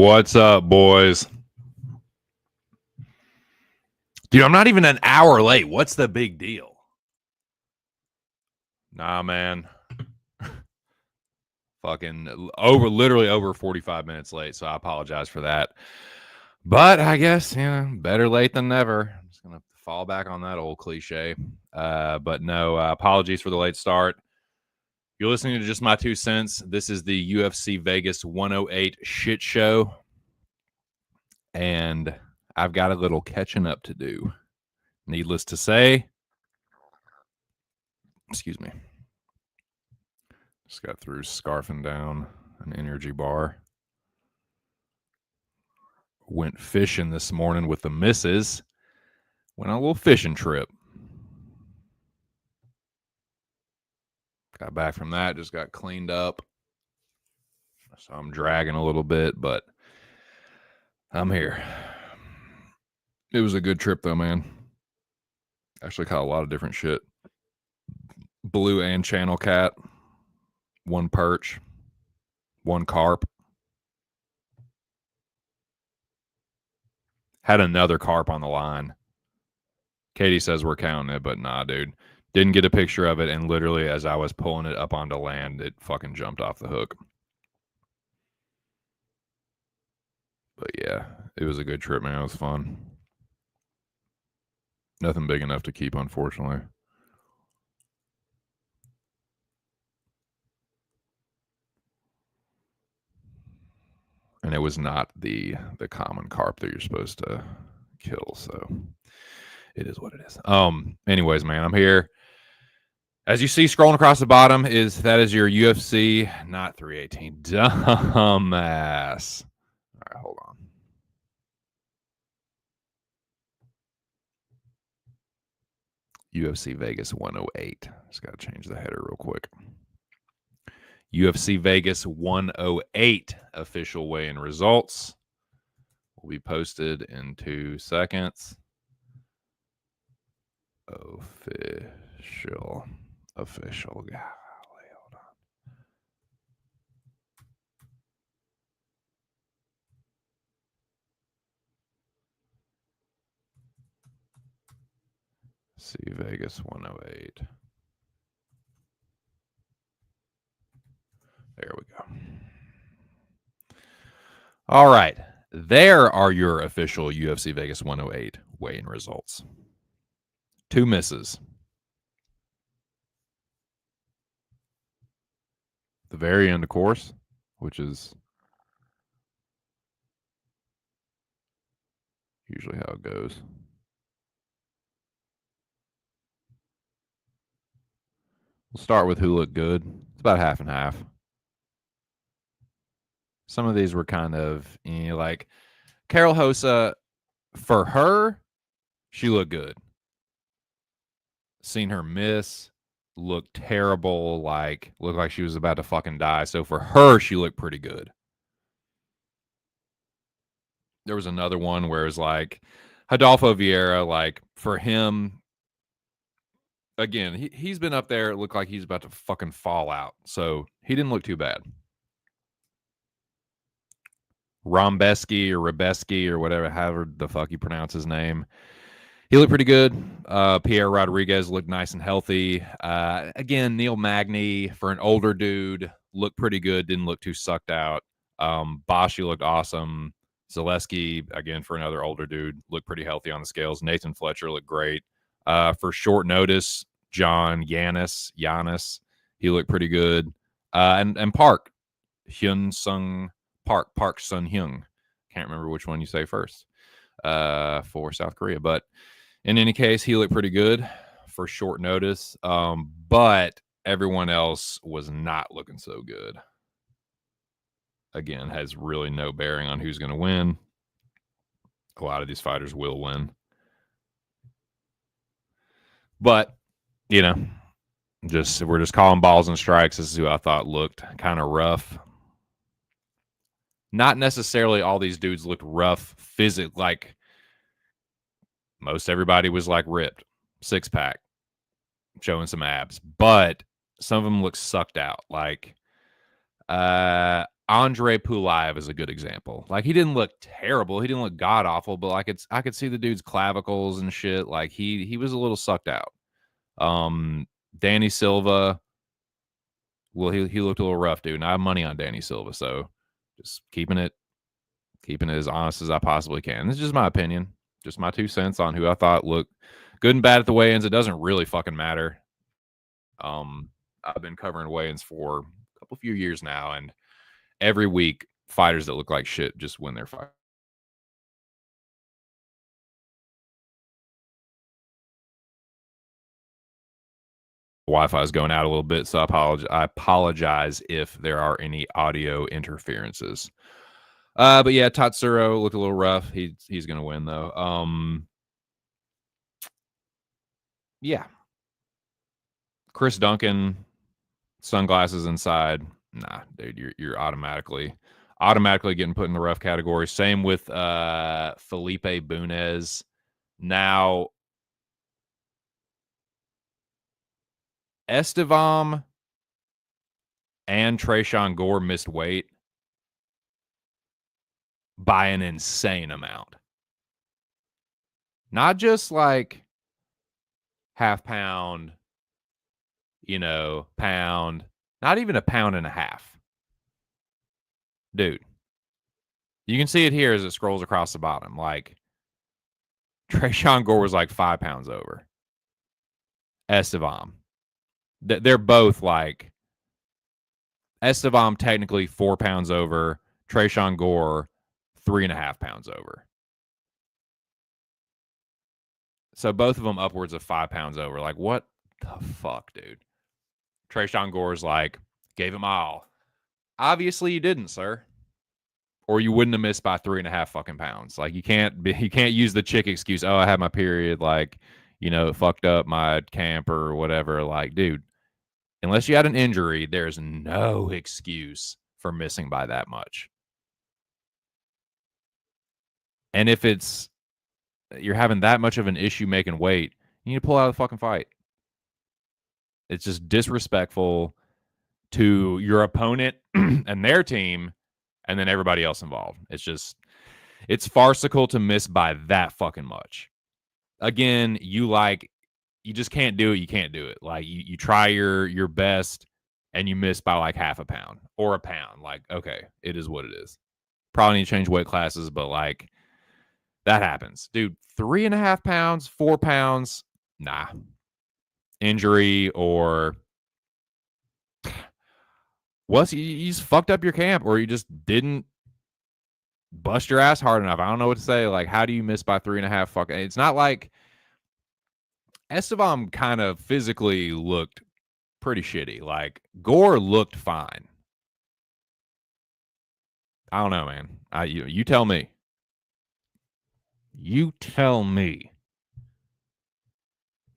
What's up, boys? Dude, I'm not even an hour late. What's the big deal? Nah, man. Fucking literally over 45 minutes late, so I apologize for that. But I guess, better late than never. I'm just going to fall back on that old cliche. But no, apologies for the late start. You're listening to Just My 2 Cents. This is the UFC Vegas 108 shit show. And I've got a little catching up to do. Needless to say, excuse me, just got through scarfing down an energy bar. Went fishing this morning with the missus. Went on a little fishing trip. Got back from that, just got cleaned up. So I'm dragging a little bit, but I'm here. It was a good trip though, man. Actually caught a lot of different shit. Blue and channel cat, one perch, one carp. Had another carp on the line. Katie says we're counting it, but nah, dude. Didn't get a picture of it, and literally as I was pulling it up onto land, it fucking jumped off the hook. But yeah, it was a good trip, man. It was fun. Nothing big enough to keep, unfortunately. And it was not the common carp that you're supposed to kill, so it is what it is. Anyways, man, I'm here. As you see scrolling across the bottom, that is your UFC, not 318. Dumbass. All right, hold on. UFC Vegas 108. Just got to change the header real quick. UFC Vegas 108 official weigh-in results will be posted in 2 seconds. Official. Golly, hold on. See Vegas 108. There we go. All right. There are your official UFC Vegas 108 weigh-in results. 2 misses. The very end, of course, which is usually how it goes. We'll start with who looked good. It's about half and half. Some of these were kind of, like Carol Hosa, for her, she looked good. Seen her miss, looked terrible, looked like she was about to fucking die. So for her, she looked pretty good. There was another one where it was like Rodolfo Vieira, for him, again, he's been up there. It looked like he's about to fucking fall out. So he didn't look too bad. Rombeski or Rebeski or whatever, however the fuck you pronounce his name. He looked pretty good. Pierre Rodriguez looked nice and healthy. Again, Neil Magny, for an older dude, looked pretty good. Didn't look too sucked out. Bashi looked awesome. Zaleski, again, for another older dude, looked pretty healthy on the scales. Nathan Fletcher looked great. For short notice, John Giannis, he looked pretty good. And Park Sun Hyung. Can't remember which one you say first for South Korea. But in any case, he looked pretty good for short notice. But everyone else was not looking so good. Again, has really no bearing on who's going to win. A lot of these fighters will win. But, we're just calling balls and strikes. This is who I thought looked kind of rough. Not necessarily all these dudes looked rough physically. Like, most everybody was ripped, 6-pack, showing some abs. But some of them looked sucked out. Andre Pulaev is a good example. Like, he didn't look terrible. He didn't look god awful, but like I could see the dude's clavicles and shit. Like he was a little sucked out. Danny Silva, well, he looked a little rough, dude. And I have money on Danny Silva, so just keeping it as honest as I possibly can. This is just my opinion, just my 2 cents on who I thought looked good and bad at the weigh-ins. It doesn't really fucking matter. I've been covering weigh-ins for a few years now, and every week fighters that look like shit just win their fight. Wi-Fi is going out a little bit, so I apologize if there are any audio interferences. But yeah, Tatsuro looked a little rough. He's gonna win though. Yeah. Chris Duncan, sunglasses inside. Nah, dude, you're automatically getting put in the rough category. Same with Felipe Bunez. Now, Estevam and Trayshawn Gore missed weight by an insane amount. Not just like half pound, pound, not even a pound and a half. Dude, you can see it here as it scrolls across the bottom. Like, Trayshawn Gore was like 5 pounds over. Estevam. They're both like, Estevam technically 4 pounds over. Trayshawn Gore 3.5 pounds over. So both of them upwards of 5 pounds over. Like, what the fuck, dude? Trayshawn Gore's like, gave him all. Obviously, you didn't, sir. Or you wouldn't have missed by 3.5 fucking pounds. Like, you can't use the chick excuse. Oh, I had my period. Like, it fucked up my camp or whatever. Like, dude, unless you had an injury, there's no excuse for missing by that much. And if you're having that much of an issue making weight, you need to pull out of the fucking fight. It's just disrespectful to your opponent and their team, and then everybody else involved. It's farcical to miss by that fucking much. Again, you just can't do it. You can't do it. Like, you try your best and you miss by like half a pound or a pound. Like, okay, it is what it is. Probably need to change weight classes, but like, that happens. Dude, 3.5 pounds, 4 pounds, nah. Injury or you just fucked up your camp, or you just didn't bust your ass hard enough. I don't know what to say. Like, how do you miss by 3.5 fucking? It's not like Estevam kind of physically looked pretty shitty. Like, Gore looked fine. I don't know, man. You tell me. You tell me.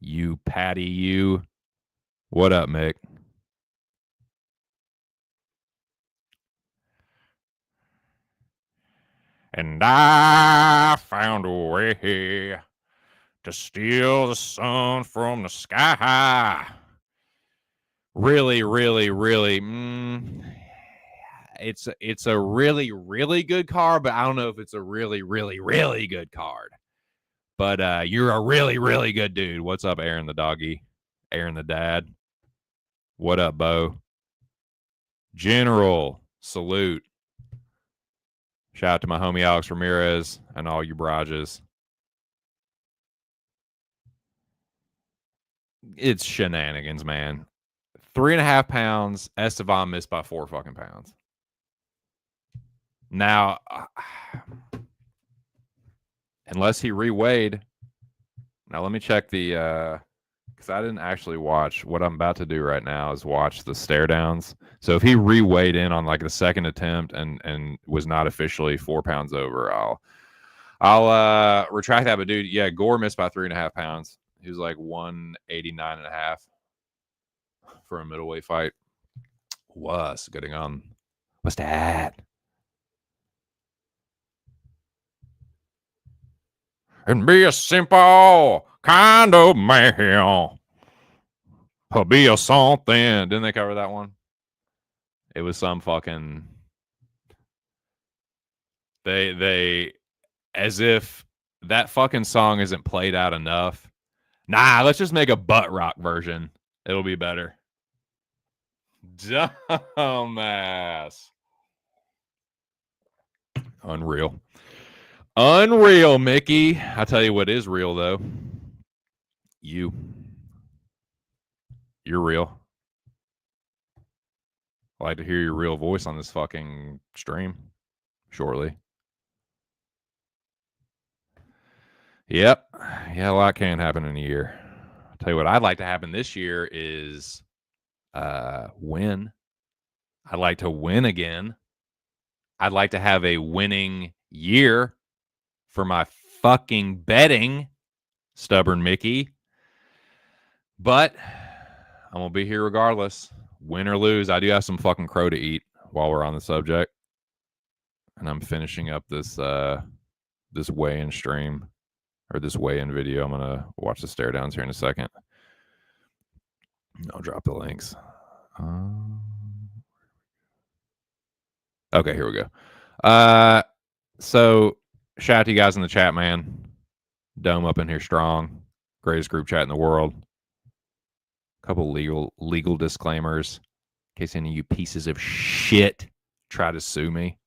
You Patty, you. What up, Mick? And I found a way to steal the sun from the sky. Really, really, really. It's a really, really good card, but I don't know if it's a really, really, really good card. But you're a really, really good dude. What's up, Aaron the doggy? Aaron the dad. What up, Bo? General, salute. Shout out to my homie Alex Ramirez and all you barrages. It's shenanigans, man. 3.5 pounds. Estevam missed by 4 fucking pounds. Now, unless he reweighed. Now, let me check the because I didn't actually watch. What I'm about to do right now is watch the stare downs. So if he reweighed in on like the second attempt and was not officially 4 pounds over, I'll retract that. But dude, yeah, Gore missed by 3.5 pounds. He was like 189.5 for a middleweight fight. What's going on? What's that? And be a simple kind of man. Be a something. Didn't they cover that one? It was some fucking They as if that fucking song isn't played out enough. Nah, let's just make a butt rock version. It'll be better. Dumbass. Unreal. Unreal, Mickey. I tell you what is real though. You're real. I'd like to hear your real voice on this fucking stream shortly. Yep. Yeah, a lot can happen in a year. I'll tell you what I'd like to happen this year is win. I'd like to win again. I'd like to have a winning year for my fucking betting, stubborn Mickey. But I'm going to be here regardless. Win or lose, I do have some fucking crow to eat while we're on the subject. And I'm finishing up this this weigh-in stream, or this weigh-in video. I'm going to watch the stare downs here in a second. I'll drop the links. Okay, here we go. So shout out to you guys in the chat, man. Dome up in here strong. Greatest group chat in the world. Couple legal disclaimers in case any of you pieces of shit try to sue me.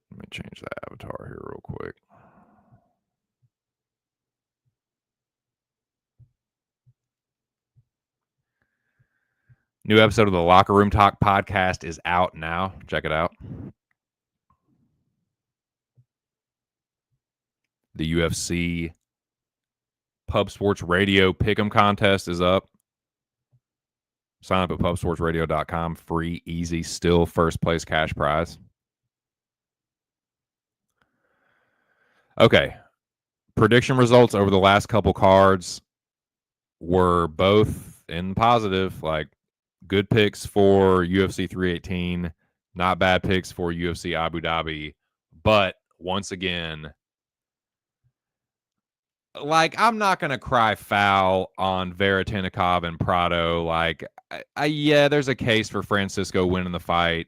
Let me change the avatar here real quick. New episode of the Locker Room Talk podcast is out now. Check it out. The UFC Pub Sports Radio Pick'em contest is up. Sign up at pubsportsradio.com. Free, easy, still first place cash prize. Okay. Prediction results over the last couple cards were both in positive. Like, good picks for UFC 318. Not bad picks for UFC Abu Dhabi. But once again, like, I'm not going to cry foul on Varatinikov and Prado. Like, yeah, there's a case for Francisco winning the fight,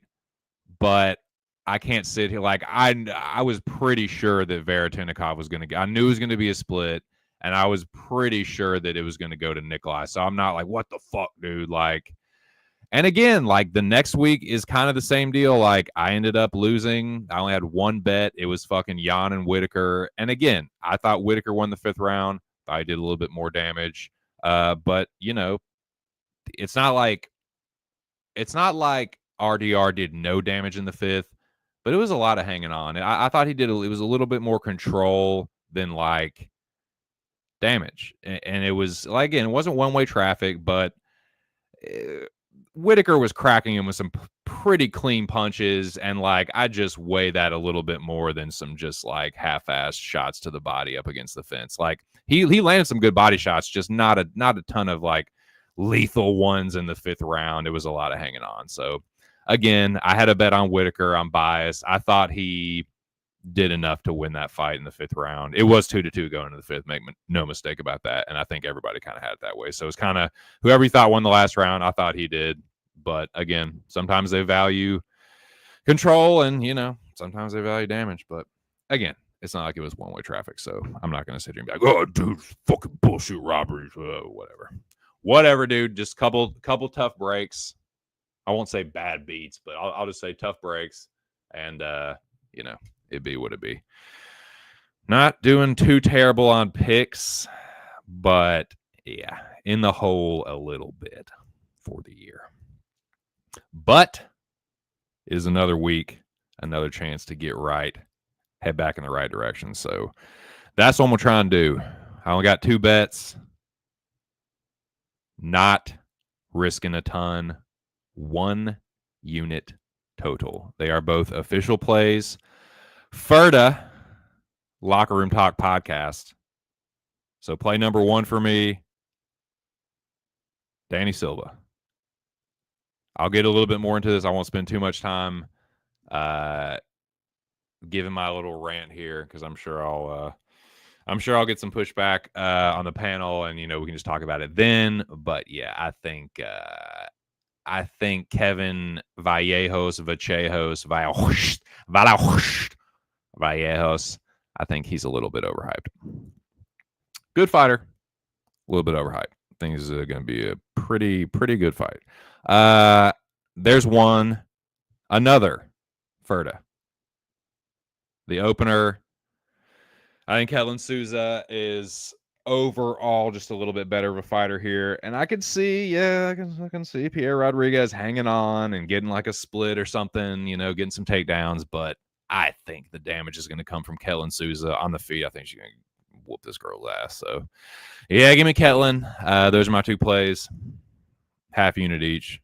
but I can't sit here. Like, I was pretty sure that Varatinikov was going to, I knew it was going to be a split, and I was pretty sure that it was going to go to Nikolai. So I'm not like, what the fuck, dude? Like, and again, like, the next week is kind of the same deal. Like, I ended up losing. I only had one bet. It was fucking Jan and Whitaker. And again, I thought Whitaker won the 5th round. I did a little bit more damage. But, you know, it's not like RDR did no damage in the 5th, but it was a lot of hanging on. I thought he did. It was a little bit more control than like damage. And it was, like, again, it wasn't one-way traffic, but Whitaker was cracking him with some pretty clean punches, and like, I just weigh that a little bit more than some just like half-assed shots to the body up against the fence. Like, he landed some good body shots, just not a ton of like lethal ones in the 5th round. It was a lot of hanging on. So again, I had a bet on Whitaker. I'm biased. I thought he did enough to win that fight in the 5th round. It was 2-2 going into the 5th. Make no mistake about that. And I think everybody kind of had it that way. So it's kind of whoever you thought won the last round, I thought he did. But again, sometimes they value control, and, you know, sometimes they value damage. But again, it's not like it was one-way traffic. So I'm not going to sit here and be like, oh, dude, fucking bullshit robberies, whatever, dude. Just couple tough breaks. I won't say bad beats, but I'll just say tough breaks. And, you know, it be what it be. Not doing too terrible on picks, but yeah, in the hole a little bit for the year. But it is another week, another chance to get right, head back in the right direction. So that's what I'm going to try and do. I only got 2 bets, not risking a ton, 1 unit total. They are both official plays. Ferda, Locker Room Talk podcast. So play number 1 for me, Danny Silva. I'll get a little bit more into this. I won't spend too much time giving my little rant here, because I'm sure I'm sure I'll get some pushback on the panel, and we can just talk about it then. But yeah, I think Kevin Vallejos, I think he's a little bit overhyped. Good fighter, a little bit overhyped. I think this is going to be a pretty good fight. There's another Ferda. The opener. I think Kellen Souza is overall just a little bit better of a fighter here, and I can see, I can see Pierre Rodriguez hanging on and getting like a split or something, getting some takedowns. But I think the damage is going to come from Kellen Souza on the feet. I think she's going to whoop this girl's ass. So yeah, give me Ketlin. Those are my two plays, half unit each.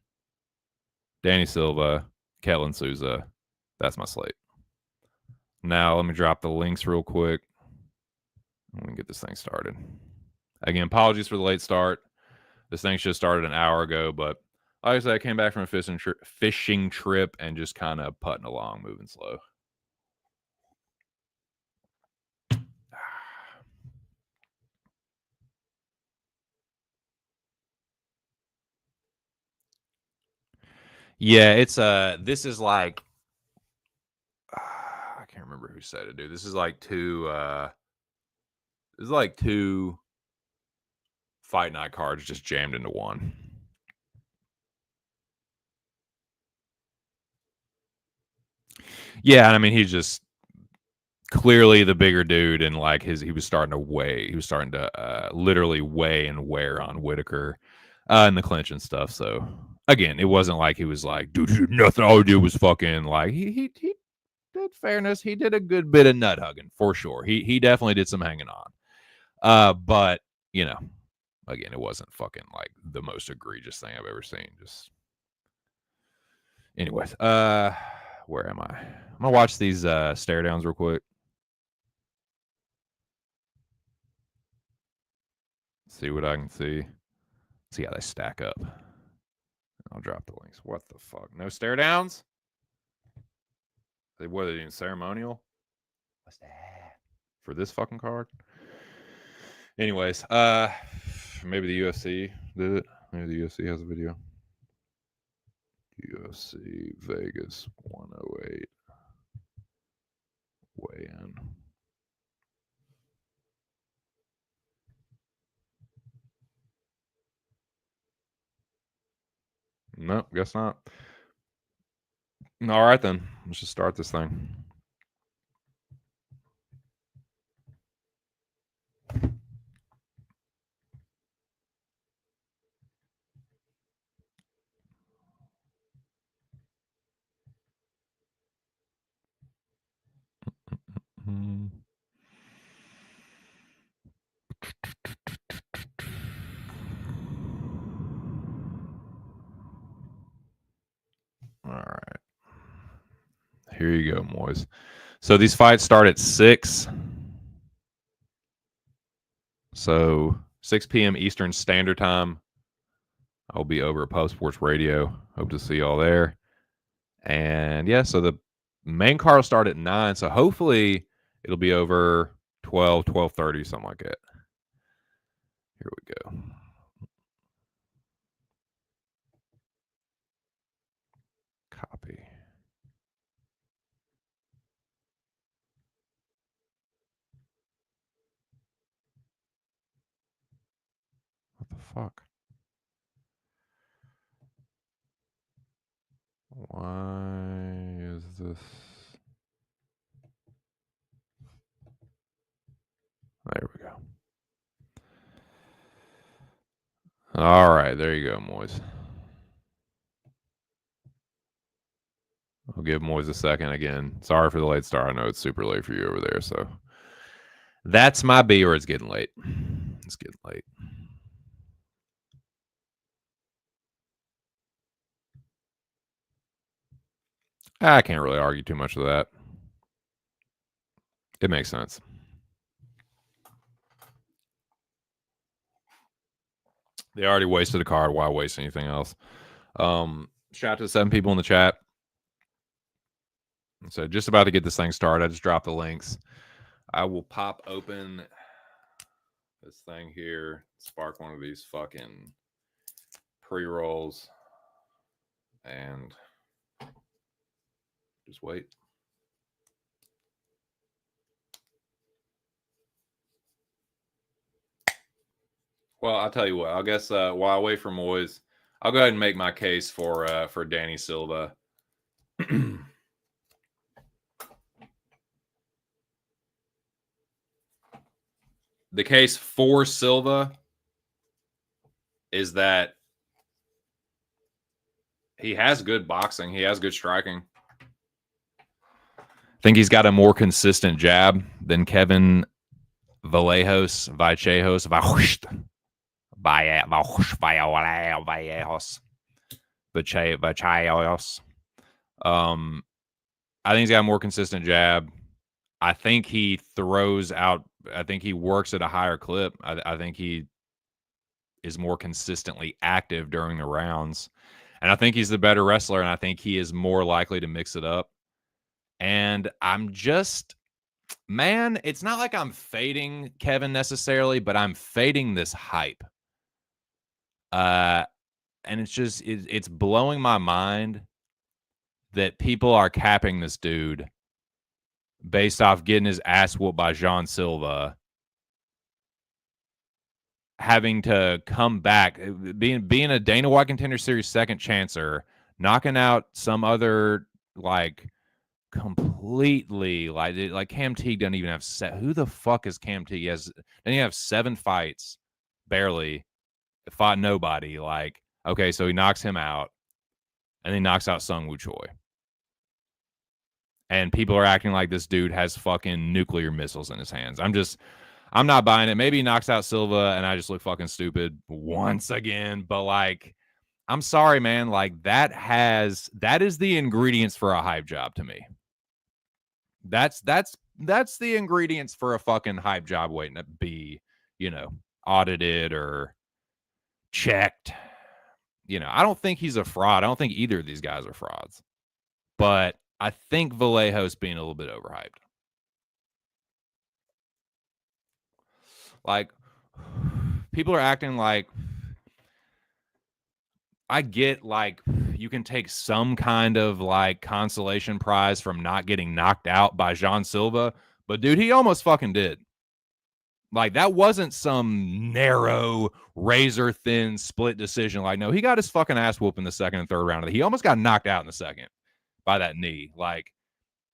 Danny Silva, Kellen Souza. That's my slate. Now let me drop the links real quick. Let me get this thing started. Again, apologies for the late start. This thing should have started an hour ago, but like I said, I came back from a fishing trip and just kind of putting along, moving slow. Yeah, it's this is like I can't remember who said it, dude. This is like two fight night cards just jammed into one. Yeah, I mean he's just clearly the bigger dude, and like he was starting to literally weigh and wear on Whitaker in the clinch and stuff. So again, it wasn't like he was like, dude, nothing all he did was fucking like he did fairness. He did a good bit of nut hugging for sure. He definitely did some hanging on. But again, it wasn't fucking like the most egregious thing I've ever seen. Just anyways, where am I? I'm gonna watch these stare downs real quick. See what I can see. See how they stack up. I'll drop the links. What the fuck? No stare downs? What are they doing? Ceremonial? What's that? For this fucking card? Anyways, maybe the UFC did it. Maybe the UFC has a video. UFC Vegas 108 weigh in. Nope, guess not. All right then, let's just start this thing. All right. Here you go, Moiz. So these fights start at 6. So 6 p.m. Eastern Standard Time. I'll be over at Post Sports Radio. Hope to see y'all there. And yeah, so the main card will start at 9. So hopefully it'll be over 12, 12:30, something like that. Here we go. Copy. What the fuck? Why is this? There we go. All right, there you go, Moiz. I'll give Moiz a second again. Sorry for the late start. I know it's super late for you over there, so that's my B, or it's getting late. It's getting late. I can't really argue too much with that. It makes sense. They already wasted a card. Why waste anything else? Shout out to the 7 people in the chat. So just about to get this thing started. I just dropped the links. I will pop open this thing here, spark one of these fucking pre-rolls, and just wait. Well, I'll tell you what. I guess while I wait for Moiz, I'll go ahead and make my case for Danny Silva. The case for Silva is that he has good boxing. He has good striking. I think he's got a more consistent jab than Kevin Vallejos. I think he's got a more consistent jab. I think he throws out. I think he works at a higher clip. I think he is more consistently active during the rounds. And I think he's the better wrestler, and I think he is more likely to mix it up. And I'm just, man, it's not like I'm fading Kevin necessarily, but I'm fading this hype. And it's just, it's blowing my mind that people are capping this dude based off getting his ass whooped by Jean Silva, having to come back, being a Dana White Contender Series second chancer, knocking out some other like completely like Cam Teague doesn't even have who the fuck is Cam Teague? He doesn't he have 7 fights, barely fought nobody. Like, okay, so he knocks him out, and then he knocks out Sung Woo Choi. And people are acting like this dude has fucking nuclear missiles in his hands. I'm not buying it. Maybe he knocks out Silva and I just look fucking stupid once again. But like, I'm sorry, man. Like that is the ingredients for a hype job to me. That's the ingredients for a fucking hype job waiting to be, audited or checked. I don't think he's a fraud. I don't think either of these guys are frauds. But I think Vallejo's being a little bit overhyped. Like, people are acting like, I get like you can take some kind of like consolation prize from not getting knocked out by Jean Silva, but dude, he almost fucking did. Like, that wasn't some narrow, razor thin split decision. Like, no, he got his fucking ass whooped in the second and third round. He almost got knocked out in the second by that knee. Like,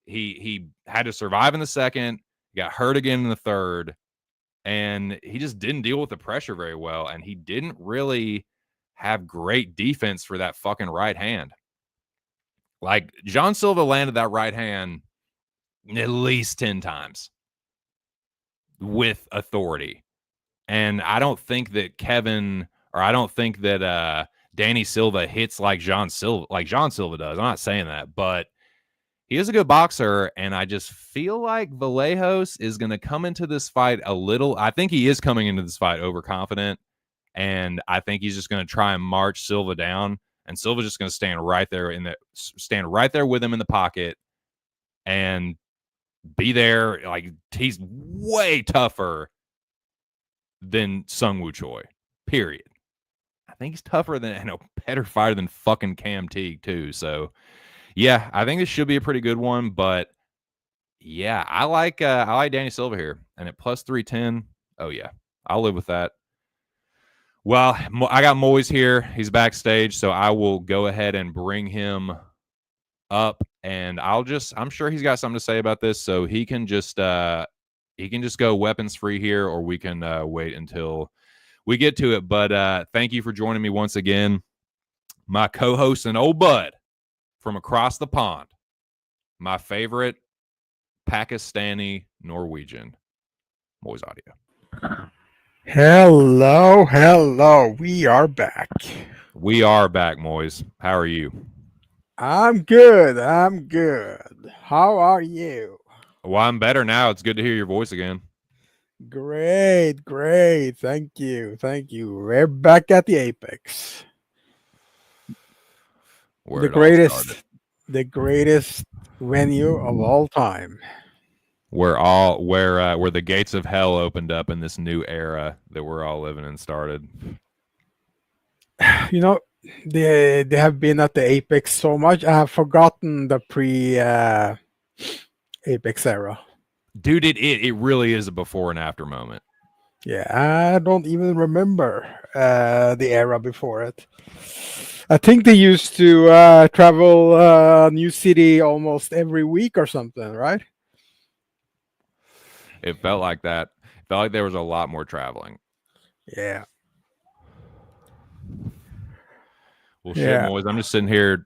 he had to survive in the second, got hurt again in the third, and he just didn't deal with the pressure very well. And he didn't really have great defense for that fucking right hand. Like, Jean Silva landed that right hand at least 10 times with authority. And I don't think that Danny Silva hits like Jean Silva does. I'm not saying that, but he is a good boxer, and I just feel like Vallejos is going to come into this fight I think he is coming into this fight overconfident, and I think he's just going to try and march Silva down, and Silva's just going to stand right there with him in the pocket and be there. Like, he's way tougher than Sung Woo Choi, period. I think he's tougher than, better fighter than fucking Cam Teague too. So yeah, I think this should be a pretty good one, but yeah, I like Danny Silva here, and at plus 310. Oh yeah, I'll live with that. Well, I got Moiz here. He's backstage, so I will go ahead and bring him up, and I'm sure he's got something to say about this, so he can just go weapons free here, or we can wait until we get to it. But thank you for joining me once again, my co-host and old bud from across the pond, my favorite Pakistani Norwegian, Moiz Audio. Hello. We are back. We are back, Moiz. How are you? I'm good. How are you? Well, I'm better now. It's good to hear your voice again. Great. Thank you. We're back at the Apex. The greatest venue of all time. where the gates of hell opened up in this new era that we're all living in started. You know, they have been at the Apex so much. I have forgotten the pre Apex era. Dude, it really is a before and after moment. Yeah, I don't even remember the era before it. I think they used to travel new city almost every week or something, right? It felt like that. It felt like there was a lot more traveling. Yeah. Well, shit, Yeah. boys. I'm just sitting here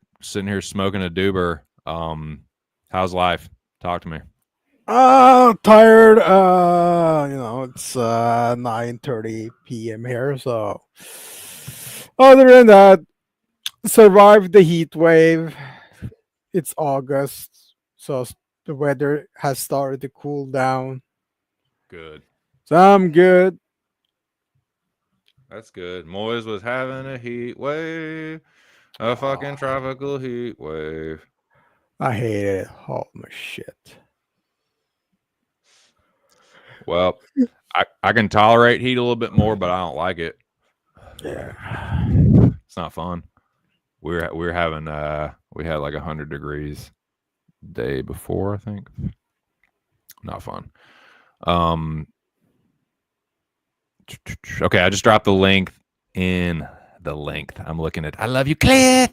smoking a doober. How's life? Talk to me. Tired. It's 9:30 p.m. here, so other than that, survived the heat wave. It's August, so the weather has started to cool down. Good. So I'm good. That's good. Moiz was having a heat wave, a fucking tropical heat wave. I hate it. Oh my shit. Well, I can tolerate heat a little bit more, but I don't like it. Yeah. It's not fun. We were having we had like 100 degrees day before, I think. Not fun. Um okay, I just dropped the link in the length. I'm looking at I love you, Cliff.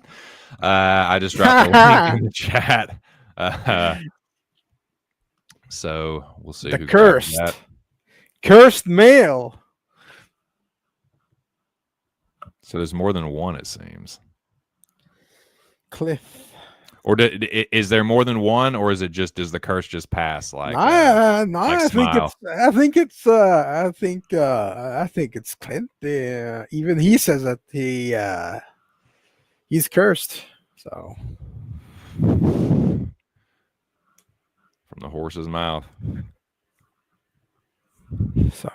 I just dropped the link in the chat. So we'll see The who grabs that. cursed male. So there's more than one, it seems. Cliff. Or is there more than one, or is it just does the curse just pass like? No, like I think Smile? I think it's Clint. Even he says that he's cursed. So From the horse's mouth. So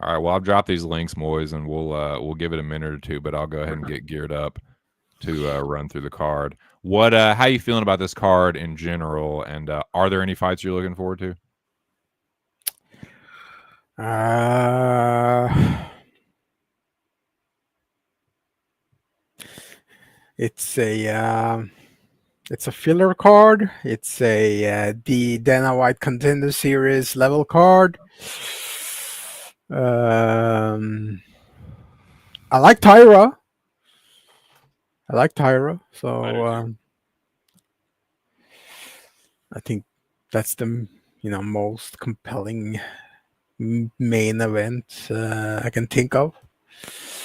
All right. Well, I've dropped these links, Moiz, and we'll give it a minute or two, but I'll go ahead and get geared up to run through the card. What how you feeling about this card in general, and are there any fights you're looking forward to? it's a filler card. It's the Dana White Contender Series level card. I like Tyra. So I think that's the most compelling main event I can think of.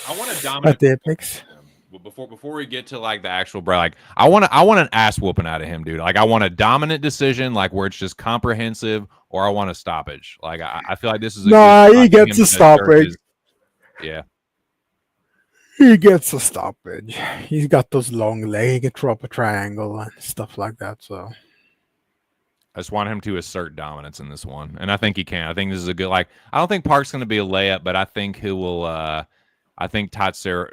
I want to dominate at the Apex. Before we get to like the actual bro, like I want an ass whooping out of him, dude. Like I want a dominant decision, like where it's just comprehensive, or I want a stoppage. Like I feel like this is he gets a stoppage. Yeah. He gets a stoppage. He's got those long legs. He can drop a triangle and stuff like that. So I just want him to assert dominance in this one, and I think he can. I think this is a good. Like I don't think Park's going to be a layup, but I think he will. I think Tyra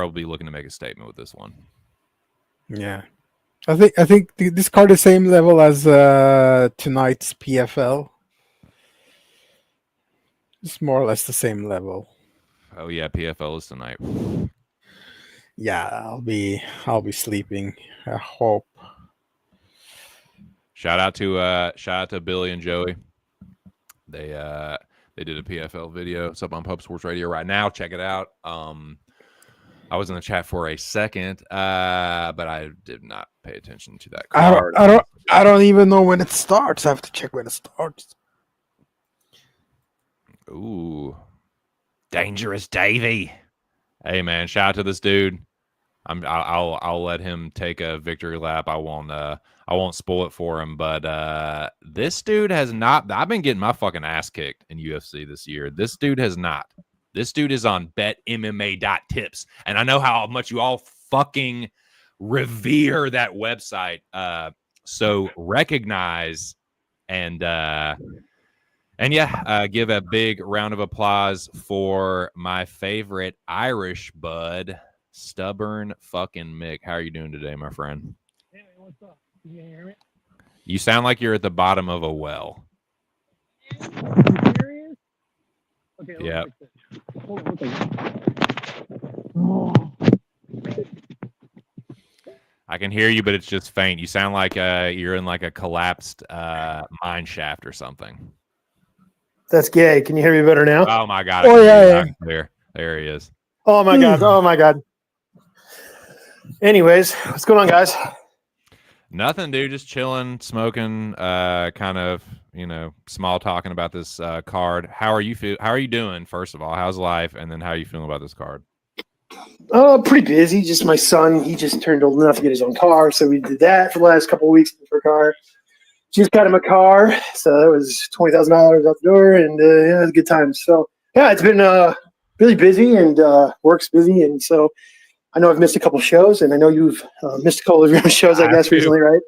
will be looking to make a statement with this one. Yeah, I think this card is same level as tonight's PFL. It's more or less the same level. Oh yeah, PFL is tonight. Yeah, I'll be sleeping. I hope. Shout out to Billy and Joey. They did a PFL video. It's up on Pub Sports Radio right now. Check it out. I was in the chat for a second, but I did not pay attention to that card. I don't even know when it starts. I have to check when it starts. Ooh, Dangerous Davey. Hey man, shout out to this dude. I'll let him take a victory lap. I won't spoil it for him, but this dude has not. I've been getting my fucking ass kicked in UFC this year. This dude has not. This dude is on betmma.tips, and I know how much you all fucking revere that website. So recognize and give a big round of applause for my favorite Irish bud, Stubborn fucking Mick. How are you doing today, my friend? Hey, what's up? Can you hear me? You sound like you're at the bottom of a well. Serious? Okay, let me Yeah. fix this. Hold on, one second. I can hear you, but it's just faint. You sound like you're in like a collapsed mine shaft or something. That's gay. Can you hear me better now? Oh my god! I Oh can hear you yeah, loud and clear. There he is. Oh my god. Oh my god. Anyways, what's going on, guys? Nothing, dude. Just chilling, smoking, kind of, small talking about this card. How are you How are you doing? First of all, how's life, and then how are you feeling about this card? Oh, pretty busy. Just my son. He just turned old enough to get his own car, so we did that for the last couple of weeks for a car. Just got him a car, so that was $20,000 out the door, and yeah, it was a good time. So yeah, it's been really busy and work's busy, and so I know I've missed a couple shows, and I know you've missed a couple of your shows, I guess, recently, right?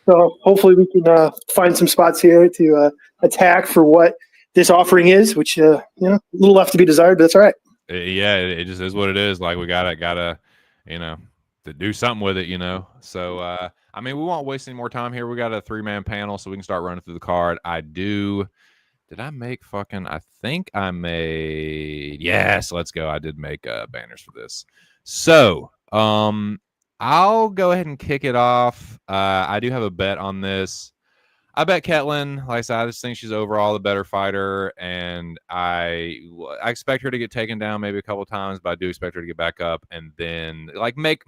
So hopefully we can find some spots here to attack for what this offering is, which a little left to be desired, but that's all right. Yeah, it just is what it is. Like we gotta, to do something with it, So I mean, we won't waste any more time here. We got a 3-man panel, so we can start running through the card. Did I make fucking? I think I made. Yes, let's go. I did make banners for this. So, I'll go ahead and kick it off. I do have a bet on this. I bet Ketlin. Like I said, I just think she's overall the better fighter, and I expect her to get taken down maybe a couple times, but I do expect her to get back up and then like make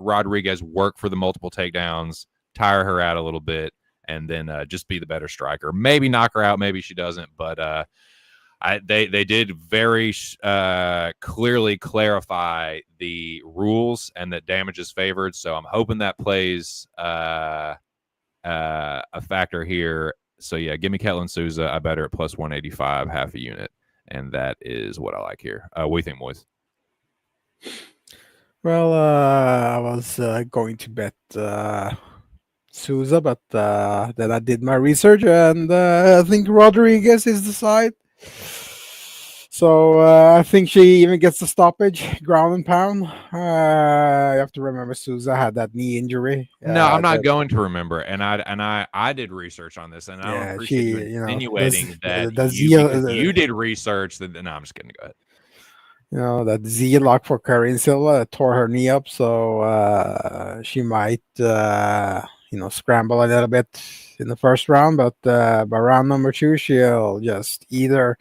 Rodriguez work for the multiple takedowns, tire her out a little bit, and then just be the better striker. Maybe knock her out, maybe she doesn't, but they did very clearly clarify the rules and that damage is favored. So I'm hoping that plays a factor here. So yeah, give me Ketlin Souza. I bet her at plus 185, half a unit, and that is what I like here. What do you think, Moiz? Well, I was going to bet Souza, but then I did my research, and I think Rodriguez is the side. So I think she even gets the stoppage, ground and pound. You have to remember Souza had that knee injury. No, I'm not going to remember, and I did research on this, and I don't appreciate you insinuating that you did research. No, I'm just kidding. Go ahead. That Z lock for Karin Silva tore her knee up, so she might, scramble a little bit in the first round, but by round number 2, she'll just either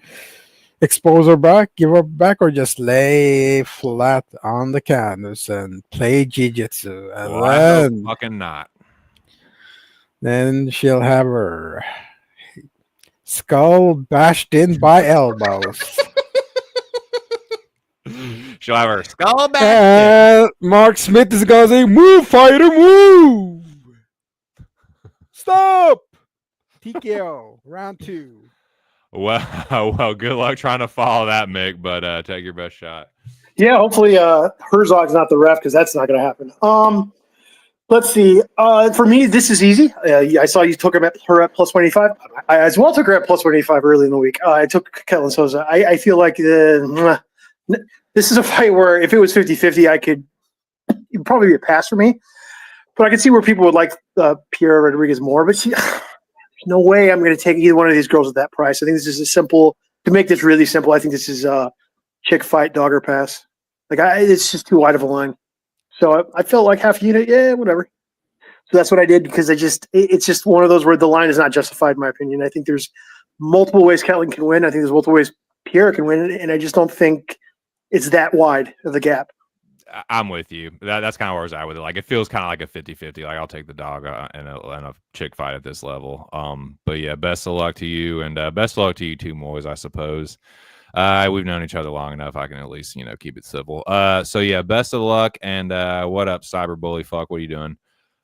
expose her back, give her back, or just lay flat on the canvas and play jiu-jitsu. And then, fucking not. Then she'll have her skull bashed in by elbows. She'll have her skull bashed in. Mark Smith is going to say, "Move, fighter, move! Stop!" TKO, round 2. Well, good luck trying to follow that, Mick, but take your best shot. Yeah, hopefully Herzog's not the ref, because that's not going to happen. Let's see. For me, this is easy. I saw you took her at plus 185. I as well took her at plus 185 early in the week. I took Ketlin Souza. I feel like this is a fight where if it was 50-50, it'd probably be a pass for me. But I could see where people would like Piera Rodriguez more. But no way I'm going to take either one of these girls at that price. I think this is a simple, to make this really simple, I think this is a chick fight, dog or pass. It's just too wide of a line. So I felt like half a unit, yeah, whatever. So that's what I did, because it's just one of those where the line is not justified, in my opinion. I think there's multiple ways Ketlin can win. I think there's multiple ways Piera can win, and I just don't think it's that wide of the gap. I'm with you. That's kind of where I was at with it. Like, it feels kind of like a 50-50. Like, I'll take the dog and a chick fight at this level. But yeah, best of luck to you, and best of luck to you too, Moiz, I suppose. We've known each other long enough. I can at least, keep it civil. So yeah, best of luck. And what up, cyberbully fuck? What are you doing?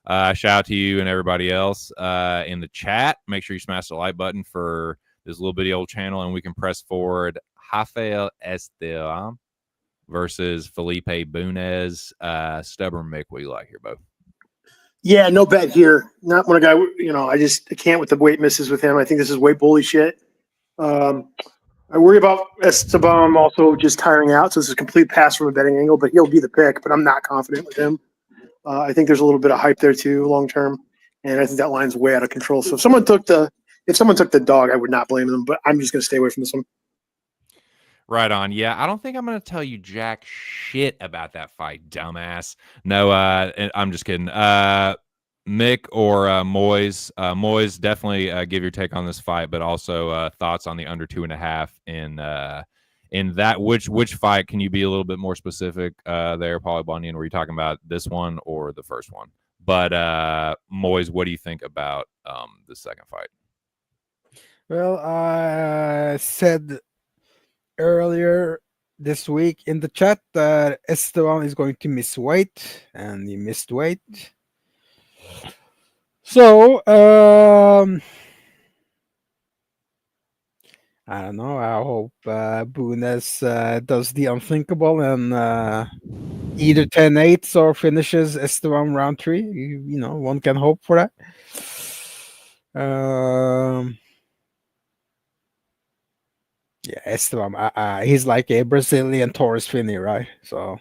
Shout out to you and everybody else in the chat. Make sure you smash the like button for this little bitty old channel, and we can press forward Rafael Esteban versus Felipe Bunez. Stubborn Mick, what do you like here, Bo? Yeah, no bet here. Not when a guy, I can't with the weight misses with him. I think this is weight bully shit. I worry about Esteban also just tiring out, so it's a complete pass from a betting angle, but he'll be the pick, but I'm not confident with him. I think there's a little bit of hype there too, long term, and I think that line's way out of control. So if someone took the dog, I would not blame them. But I'm just going to stay away from this one. Right on. Yeah, I don't think I'm going to tell you jack shit about that fight, dumbass. No, I'm just kidding. Mick or Moiz. Moiz, definitely give your take on this fight, but also thoughts on the under 2.5 in that. Which fight can you be a little bit more specific there, Paulie Bunyan? Were you talking about this one or the first one? But Moiz, what do you think about the second fight? Well, I said earlier this week in the chat that Esteban is going to miss weight, and he missed weight. So, I don't know. I hope Bunes does the unthinkable and either 10-8 or finishes Esteban round 3. You know, one can hope for that. Yeah, Esteban, he's like a Brazilian Taurus Finney, right? So,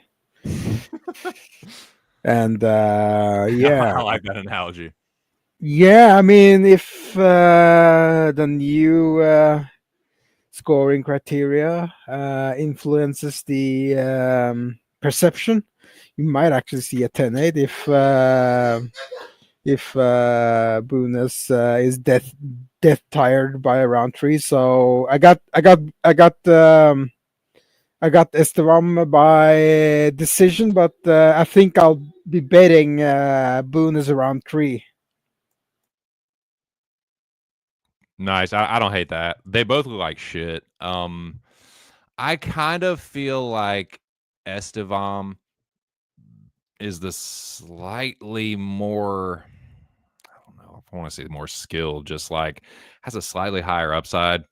and yeah, I like that analogy. Yeah, I mean, if the new scoring criteria influences the perception, you might actually see a 10-8 if Bunes is death tired by round 3. So I got Esteban by decision, but I think I'll be betting Bunes around 3. Nice. I don't hate that. They both look like shit. I kind of feel like Estevam is the slightly more, I don't know if I want to say more skilled, just like has a slightly higher upside.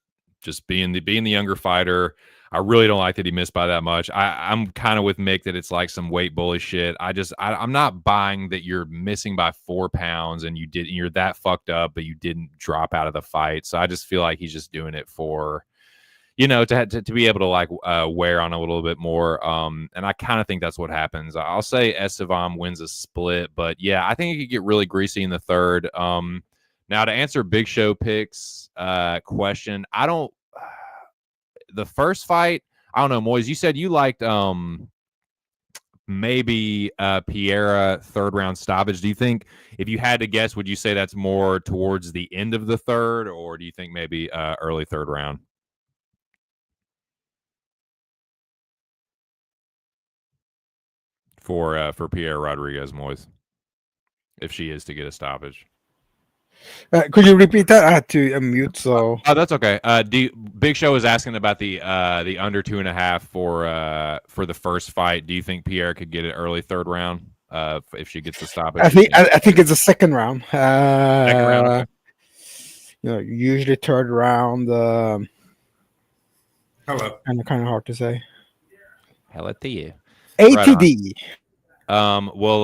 Just being the younger fighter. I really don't like that he missed by that much. I'm kind of with Mick that it's like some weight bully shit. I'm not buying that you're missing by 4 pounds and you're that fucked up, but you didn't drop out of the fight. So I just feel like he's just doing it for, to be able to like wear on a little bit more. And I kind of think that's what happens. I'll say Estevam wins a split, but yeah, I think he could get really greasy in the third. Now to answer Big Show picks question, the first fight, I don't know, Moiz, you said you liked maybe Piera third round stoppage. Do you think, if you had to guess, would you say that's more towards the end of the third, or do you think maybe early third round? For Piera Rodriguez, Moiz, if she is to get a stoppage. Could you repeat that? I had to unmute. So that's okay. Big Show is asking about the under 2.5 for the first fight. Do you think Pierre could get it early third round if she gets the stoppage? I think it's a second round. Second round. Okay. Usually third round. Hello. Kind of hard to say. Hello to you. ATD. Right. Well,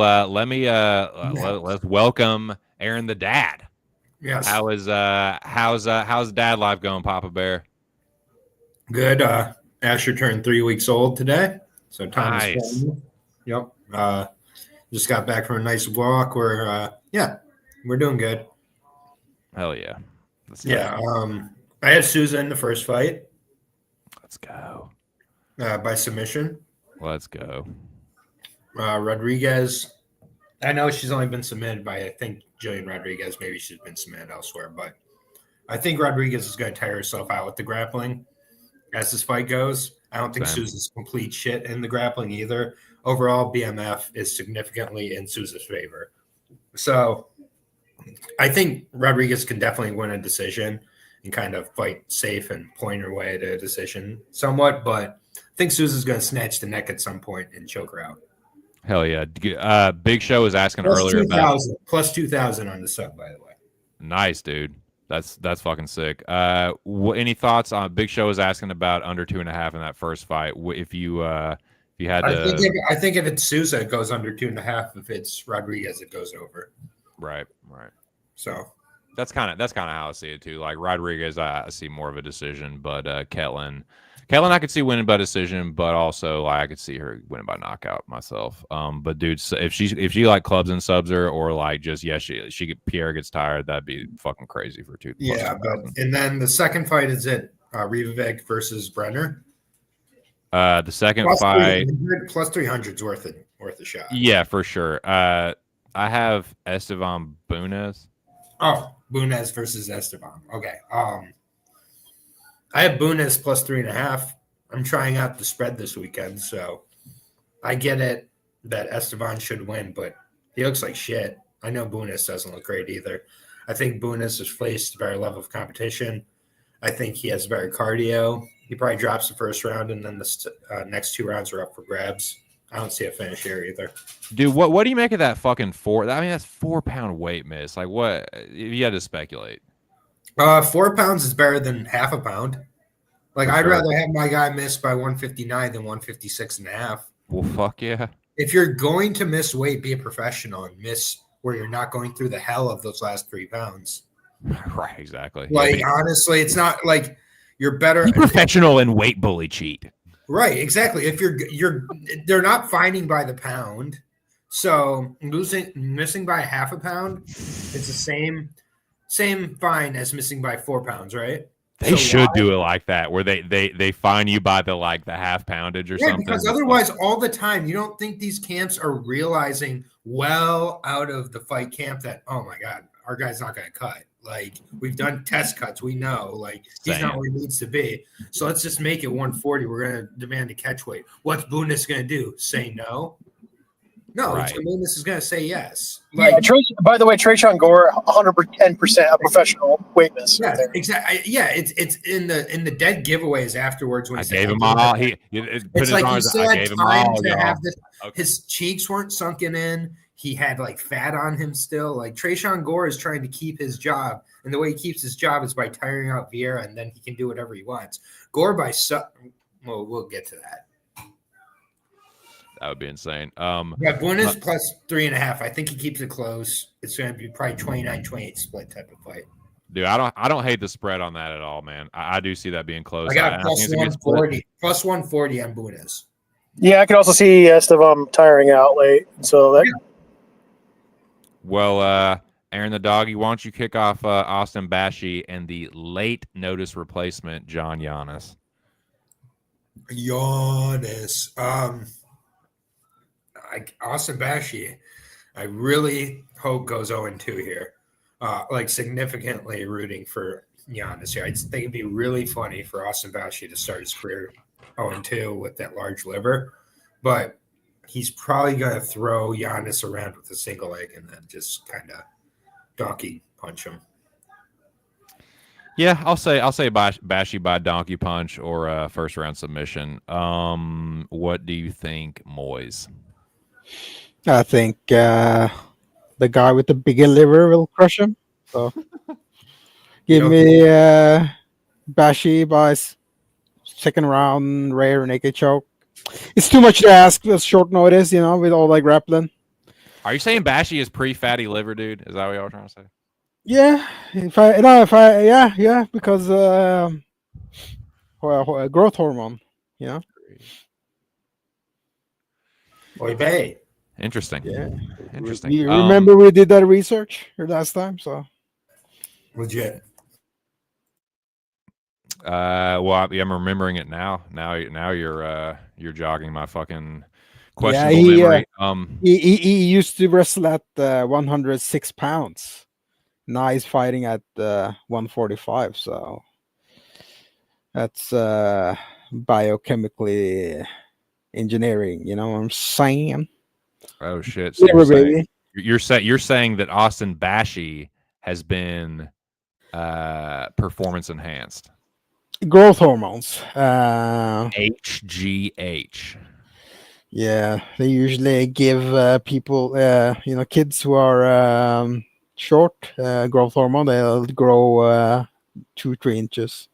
let's welcome Aaron the dad. Yes. How's dad life going, Papa Bear? Good. Asher turned 3 weeks old today, so time nice. is fun. Yep. Just got back from a nice walk. We're doing good. Hell yeah. Yeah. I had Souza in the first fight. Let's go. By submission. Let's go. Rodriguez. I know she's only been submitted by, I think, Jillian Rodriguez. Maybe she's been submitted elsewhere, but I think Rodriguez is going to tire herself out with the grappling as this fight goes. I don't think Souza's complete shit in the grappling either. Overall, BMF is significantly in Souza's favor. So I think Rodriguez can definitely win a decision and kind of fight safe and point her way to a decision somewhat, but I think Souza's going to snatch the neck at some point and choke her out. Hell yeah. Big Show was asking plus earlier 2,000, about plus 2,000 on the sub, by the way. Nice, dude. That's fucking sick. Any thoughts on Big Show was asking about under 2.5 in that first fight? If you had to, I think if it's Souza, it goes under 2.5. If it's Rodriguez, it goes over. Right. So that's kind of how I see it too. Like Rodriguez, I see more of a decision, but Ketlin Kellen, I could see winning by decision, but also like I could see her winning by knockout myself. But dude, so if she like clubs and subs her, or like just Pierre gets tired, that'd be fucking crazy for two. Yeah, but and then the second fight is it Rivavik versus Brenner. The second Plus fight 300, plus 300 is worth a shot. Yeah, for sure. I have Esteban Bunez. Oh, Bunez versus Esteban. Okay. I have Bunez plus 3.5. I'm trying out the spread this weekend, so I get it that Esteban should win, but he looks like shit. I know Bunez doesn't look great either. I think Bunez has faced a better level of competition. I think he has better cardio. He probably drops the first round, and then the next 2 rounds are up for grabs. I don't see a finish here either. Dude, what do you make of that fucking 4? I mean, that's 4-pound weight miss. Like, what? If you had to speculate. 4 pounds is better than half a pound. Like, I'd sure. rather have my guy miss by 159 than 156.5. Well, fuck yeah. If you're going to miss weight, be a professional and miss where you're not going through the hell of those last 3 pounds. Right, exactly. Like, honestly, it's not like you're better. Be professional and weight bully cheat. Right, exactly. If they're not fining by the pound, so missing by half a pound, it's the same fine as missing by 4 pounds, right? They should do it like that, where they fine you by the half poundage or something. Because otherwise, all the time, you don't think these camps are realizing well out of the fight camp that, oh my God, our guy's not going to cut. Like, we've done test cuts. We know, like, he's not where he needs to be. So let's just make it 140. We're going to demand a catch weight. What's Bundes going to do? Say no? No, right. Bundes is going to say yes. Like, yeah, by the way, Trayshawn Gore, 110% a professional weight miss. Yeah, exactly. Yeah, it's in the dead giveaways afterwards. When I gave him all. It's like he still had time to have this. Okay. His cheeks weren't sunken in. He had like fat on him still. Like Trayshawn Gore is trying to keep his job, and the way he keeps his job is by tiring out Vieira, and then he can do whatever he wants. Gore well, we'll get to that. That would be insane. Yeah, Bundes plus 3.5. I think he keeps it close. It's going to be probably 29-28 split type of fight. Dude, I don't hate the spread on that at all, man. I do see that being close. I got plus 140. Plus 140 on Bundes. Yeah, I could also see Esteban tiring out late. So that. Yeah. Well, Aaron the Doggy, why don't you kick off Austin Bashi and the late notice replacement, John Giannis? Austin Bashi, I really hope goes 0-2 here. Like significantly rooting for Giannis here. I just think it'd be really funny for Austin Bashi to start his career 0-2 with that large liver. But he's probably going to throw Giannis around with a single leg and then just kind of donkey punch him. Yeah, I'll say Bashi by donkey punch or first round submission. What do you think, Moiz? I think the guy with the bigger liver will crush him. So give me Bashi by second round rare naked choke. It's too much to ask with short notice, with all that grappling. Are you saying Bashi is pre-fatty liver, dude? Is that what y'all were trying to say? Yeah, because growth hormone, Oy vey. Interesting. Yeah. Interesting. You remember we did that research last time, so legit. Well, I'm remembering it now. Now you're jogging my fucking questionable memory. He used to wrestle at 106 pounds. Now he's fighting at 145. So that's biochemically engineering. You know what I'm saying? Oh shit! So you're saying that Austin Bashi has been performance enhanced. Growth hormones. HGH. Yeah, they usually give people, kids who are short, growth hormone. They'll grow 2-3 inches.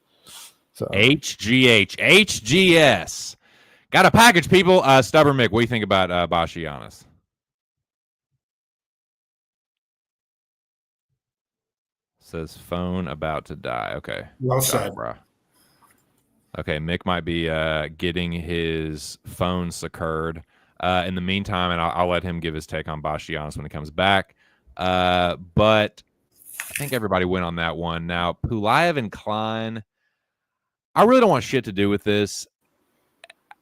So HGH, HGS. Got a package, people. Stubborn Mick, what do you think about Bashi Giannis? Says phone about to die. Okay. Well said, bro. Okay, Mick might be getting his phone secured. In the meantime, and I'll let him give his take on Bastianos when he comes back. But I think everybody went on that one. Now, Pulayev and Klein, I really don't want shit to do with this.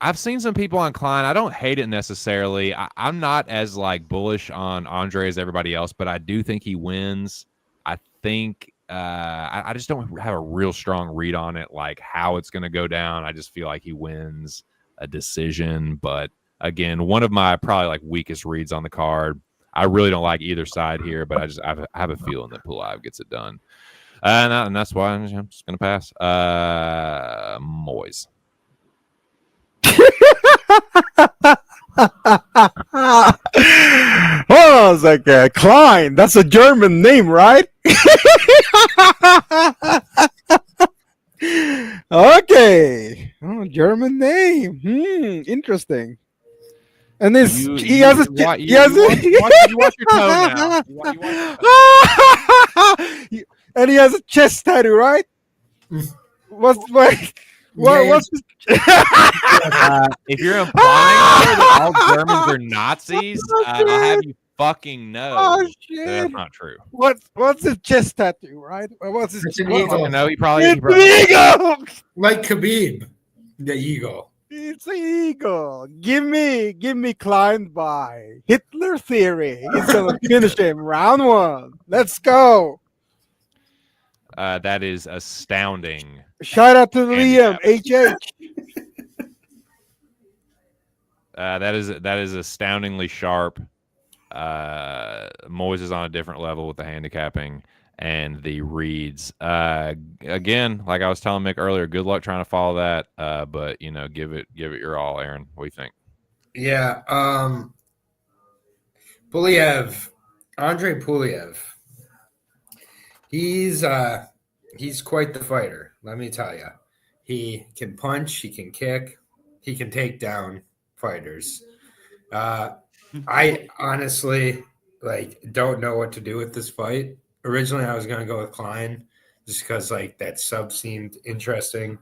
I've seen some people on Klein. I don't hate it necessarily. I'm not as like bullish on Andre as everybody else, but I do think he wins. I think I just don't have a real strong read on it, like how it's going to go down. I just feel like he wins a decision. But again, one of my probably like weakest reads on the card. I really don't like either side here, but I have a feeling that Pulayev gets it done, and that's why I'm just going to pass. Moiz. Oh, it's like Klein. That's a German name, right? Okay. Oh, German name. Interesting. And this he has a you watch your tone now. And he has a chest tattoo, right? What's if you're implying that all Germans are Nazis, I'll have you fucking know that's not true. What's his chest tattoo, right? What's his eagle? No, he probably eagle. Like Khabib, the eagle. It's an eagle. Give me Klein by Hitler theory. He's gonna finish him round one. Let's go. That is astounding. Shout out to Liam HH. That is astoundingly sharp. Moiz is on a different level with the handicapping and the reads. Again, like I was telling Mick earlier, good luck trying to follow that. But give it your all, Aaron. What do you think? Yeah, Pulayev, Andre Pulayev. He's quite the fighter, let me tell you. He can punch, he can kick, he can take down fighters. I honestly don't know what to do with this fight. Originally, I was going to go with Klein just because that sub seemed interesting.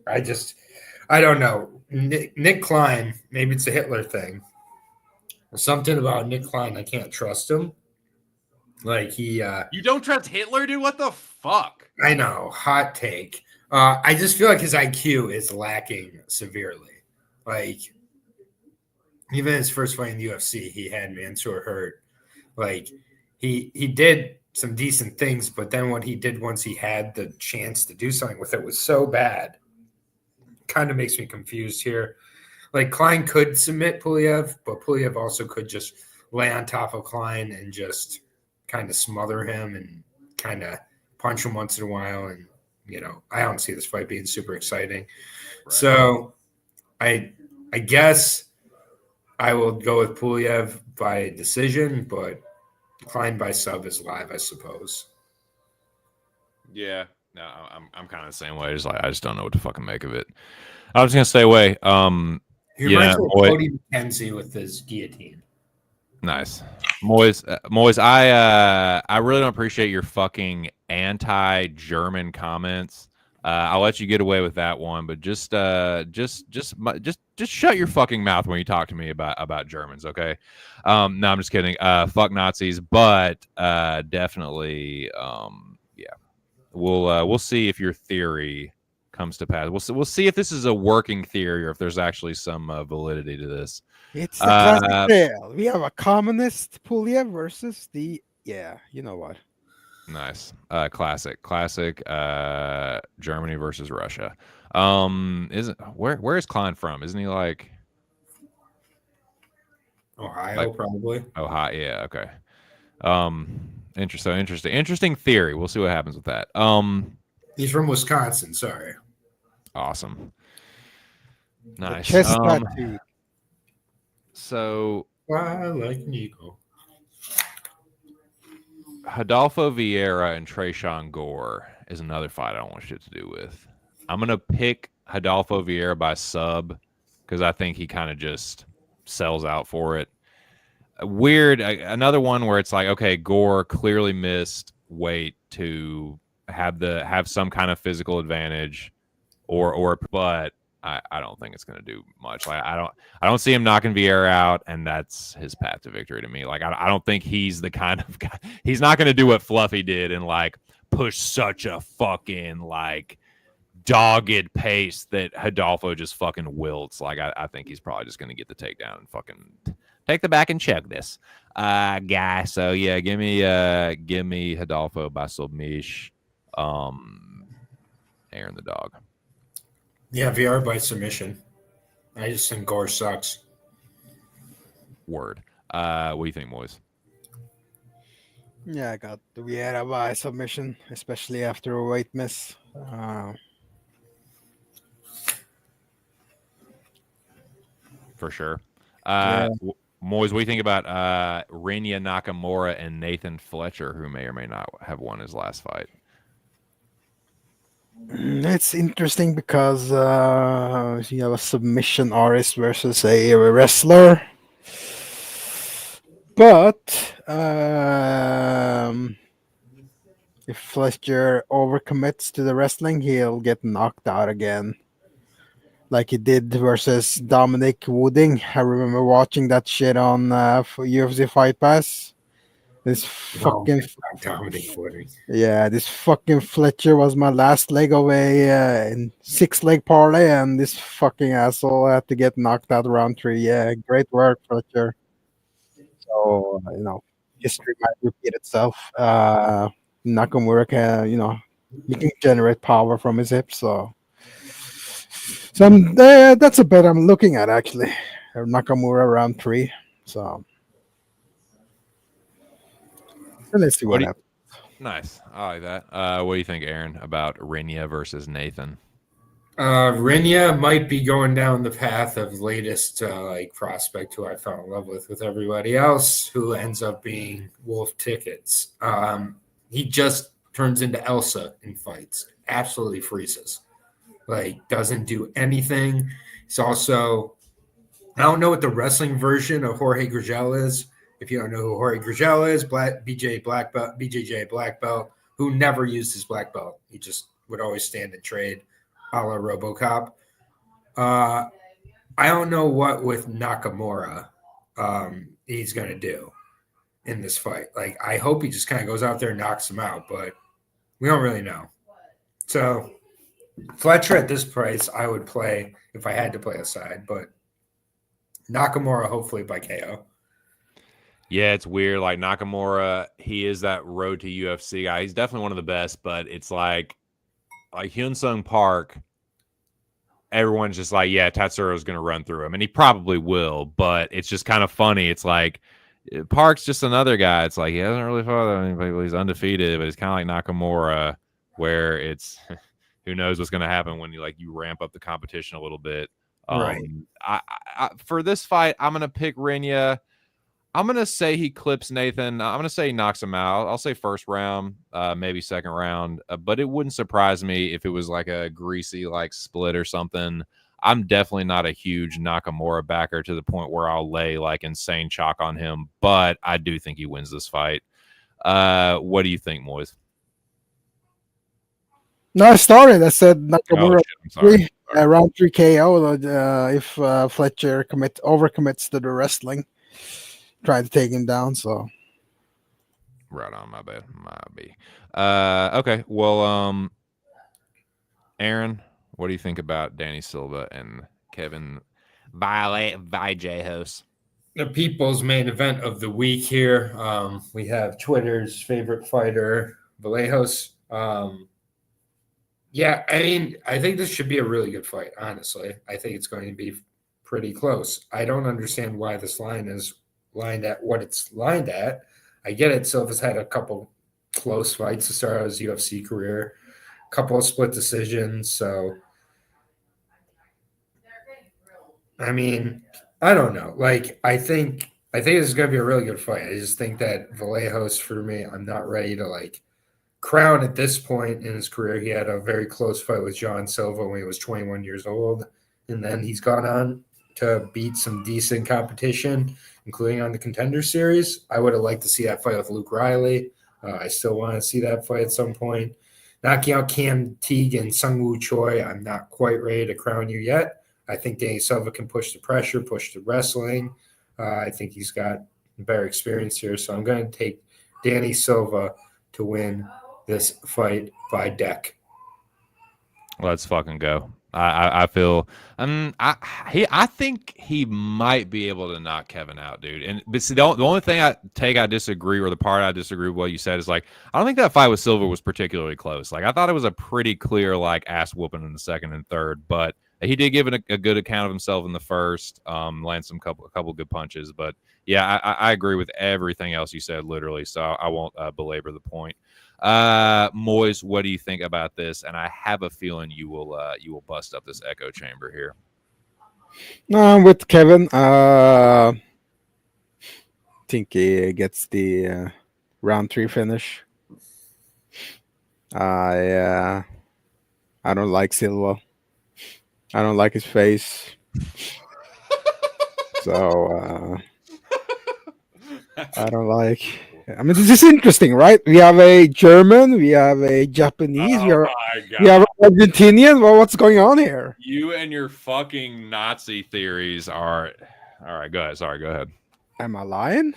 I don't know. Nick Klein, maybe it's a Hitler thing. Something about Nick Klein, I can't trust him. You don't trust Hitler, dude? What the fuck? I know, hot take. I just feel like his IQ is lacking severely. Even his first fight in the UFC, he had Mansour hurt. He did some decent things, but then what he did once he had the chance to do something with it was so bad. Kind of makes me confused here. Klein could submit Pulayev, but Pulayev also could just lay on top of Klein and just kind of smother him and kind of punch him once in a while. And, I don't see this fight being super exciting. Right. So I guess I will go with Pulayev by decision, but Klein by sub is live, I suppose. Yeah, no, I'm kind of the same way. I just don't know what to fucking make of it. I was gonna stay away. He reminds me of Cody McKenzie with his guillotine. Nice, Moiz. I really don't appreciate your fucking anti-German comments. I'll let you get away with that one, but just shut your fucking mouth when you talk to me about Germans, okay? No, I'm just kidding. Fuck Nazis, but definitely, yeah. We'll see if your theory comes to pass. We'll see if this is a working theory or if there's actually some validity to this. It's the classic tale. We have a communist Pulayev versus the you know what. Nice. Classic. Germany versus Russia. Where is Klein from? Isn't he like Ohio, probably? Ohio, yeah, okay. Interesting theory. We'll see what happens with that. He's from Wisconsin, sorry. Awesome. Nice. So I like Nico. Rodolfo Vieira and Tresean Gore is another fight I don't want shit to do with. I'm going to pick Rodolfo Vieira by sub because I think he kind of just sells out for it. Another one where it's like, okay, Gore clearly missed weight to have some kind of physical advantage. but I don't think it's going to do much. Like I don't see him knocking Vieira out, and that's his path to victory to me. Like I don't think he's the kind of guy. He's not going to do what Fluffy did and like push such a fucking like dogged pace that Hidalgo just fucking wilts. Like I think he's probably just going to get the takedown and fucking take the back and chug this guy. So yeah, give me Hidalgo by submission. Aaron the dog. Yeah, VR by submission. I just think Gore sucks. Word. What do you think, Moiz? Yeah, I got the Vieira by submission, especially after a weight miss. For sure. Yeah. Moiz, what do you think about Renya Nakamura and Nathan Fletcher, who may or may not have won his last fight? It's interesting because you have a submission artist versus a wrestler. But if Fletcher overcommits to the wrestling, he'll get knocked out again. Like he did versus Dominic Wooding. I remember watching that shit on UFC Fight Pass. This fucking Dominic Wooding. Yeah, this fucking Fletcher was my last leg of a 6-leg parlay, and this fucking asshole had to get knocked out round 3. Yeah, great work, Fletcher. So history might repeat itself. Nakamura can, he can generate power from his hips. So that's a bet I'm looking at actually. Nakamura round 3. So let's see what happens. Nice. I like that. What do you think, Aaron, about Renya versus Nathan? Renya might be going down the path of latest prospect who I fell in love with everybody else, who ends up being Wolf Tickets. He just turns into Elsa in fights. Absolutely freezes. Doesn't do anything. He's also, I don't know what the wrestling version of Jorge Gurgel is. If you don't know who Jorge Gurgel is, BJJ black belt, who never used his black belt. He just would always stand and trade, a la RoboCop. I don't know what with Nakamura he's going to do in this fight. I hope he just kind of goes out there and knocks him out, but we don't really know. So Fletcher at this price, I would play if I had to play a side, but Nakamura hopefully by KO. Yeah, it's weird. Like Nakamura, he is that road to UFC guy. He's definitely one of the best, but it's like Hyun-Sung Park, everyone's just like, yeah, Tatsuro's going to run through him, and he probably will, but it's just kind of funny. It's like Park's just another guy. It's like he hasn't really fought anybody. He's undefeated, but he's kind of like Nakamura, where it's who knows what's going to happen when you ramp up the competition a little bit. Right. I for this fight, I'm going to pick Renya. I'm going to say he clips Nathan. I'm going to say he knocks him out. I'll say first round, maybe second round, but it wouldn't surprise me if it was like a greasy split or something. I'm definitely not a huge Nakamura backer to the point where I'll lay insane chalk on him, but I do think he wins this fight. What do you think, Moiz? No, I started. I said Nakamura round 3 KO if Fletcher overcommits to the wrestling. Try to take him down. So right on, my bad. Okay, well, Aaron, what do you think about Danny Silva and Kevin Vallejos? The people's main event of the week here. We have Twitter's favorite fighter, Vallejos. Yeah, I mean, I think this should be a really good fight, honestly. I think it's going to be pretty close. I don't understand why this line is lined at what it's lined at. I get it. Silva's had a couple close fights to start out his UFC career, a couple of split decisions. So, I mean, I don't know. I think this is going to be a really good fight. I just think that Vallejos, for me, I'm not ready to crown at this point in his career. He had a very close fight with John Silva when he was 21 years old, and then he's gone on to beat some decent competition, including on the Contender Series. I would have liked to see that fight with Luke Riley. I still want to see that fight at some point. knocking out Cam Teague and Sungwoo Choi, I'm not quite ready to crown you yet. I think Danny Silva can push the pressure, push the wrestling. I think he's got better experience here. So I'm going to take Danny Silva to win this fight by deck. Let's fucking go. I feel I think he might be able to knock Kevin out, dude. But see, the only thing I disagree, or the part I disagree with what you said, is like I don't think that fight with Silva was particularly close. Like I thought it was a pretty clear like ass whooping in the second and third, but he did give it a good account of himself in the first. Land a couple good punches, but yeah, I agree with everything else you said, literally. So I won't belabor the point. Moiz, what do you think about this? And I have a feeling you will bust up this echo chamber here. With Kevin, think he gets the round 3 finish. I don't like Silva. I don't like his face. So I don't like. I mean, this is interesting, right? We have a German, we have a Japanese, we have an Argentinian. Well, what's going on here? You and your fucking Nazi theories are. All right, go ahead. Sorry, go ahead. Am I lying?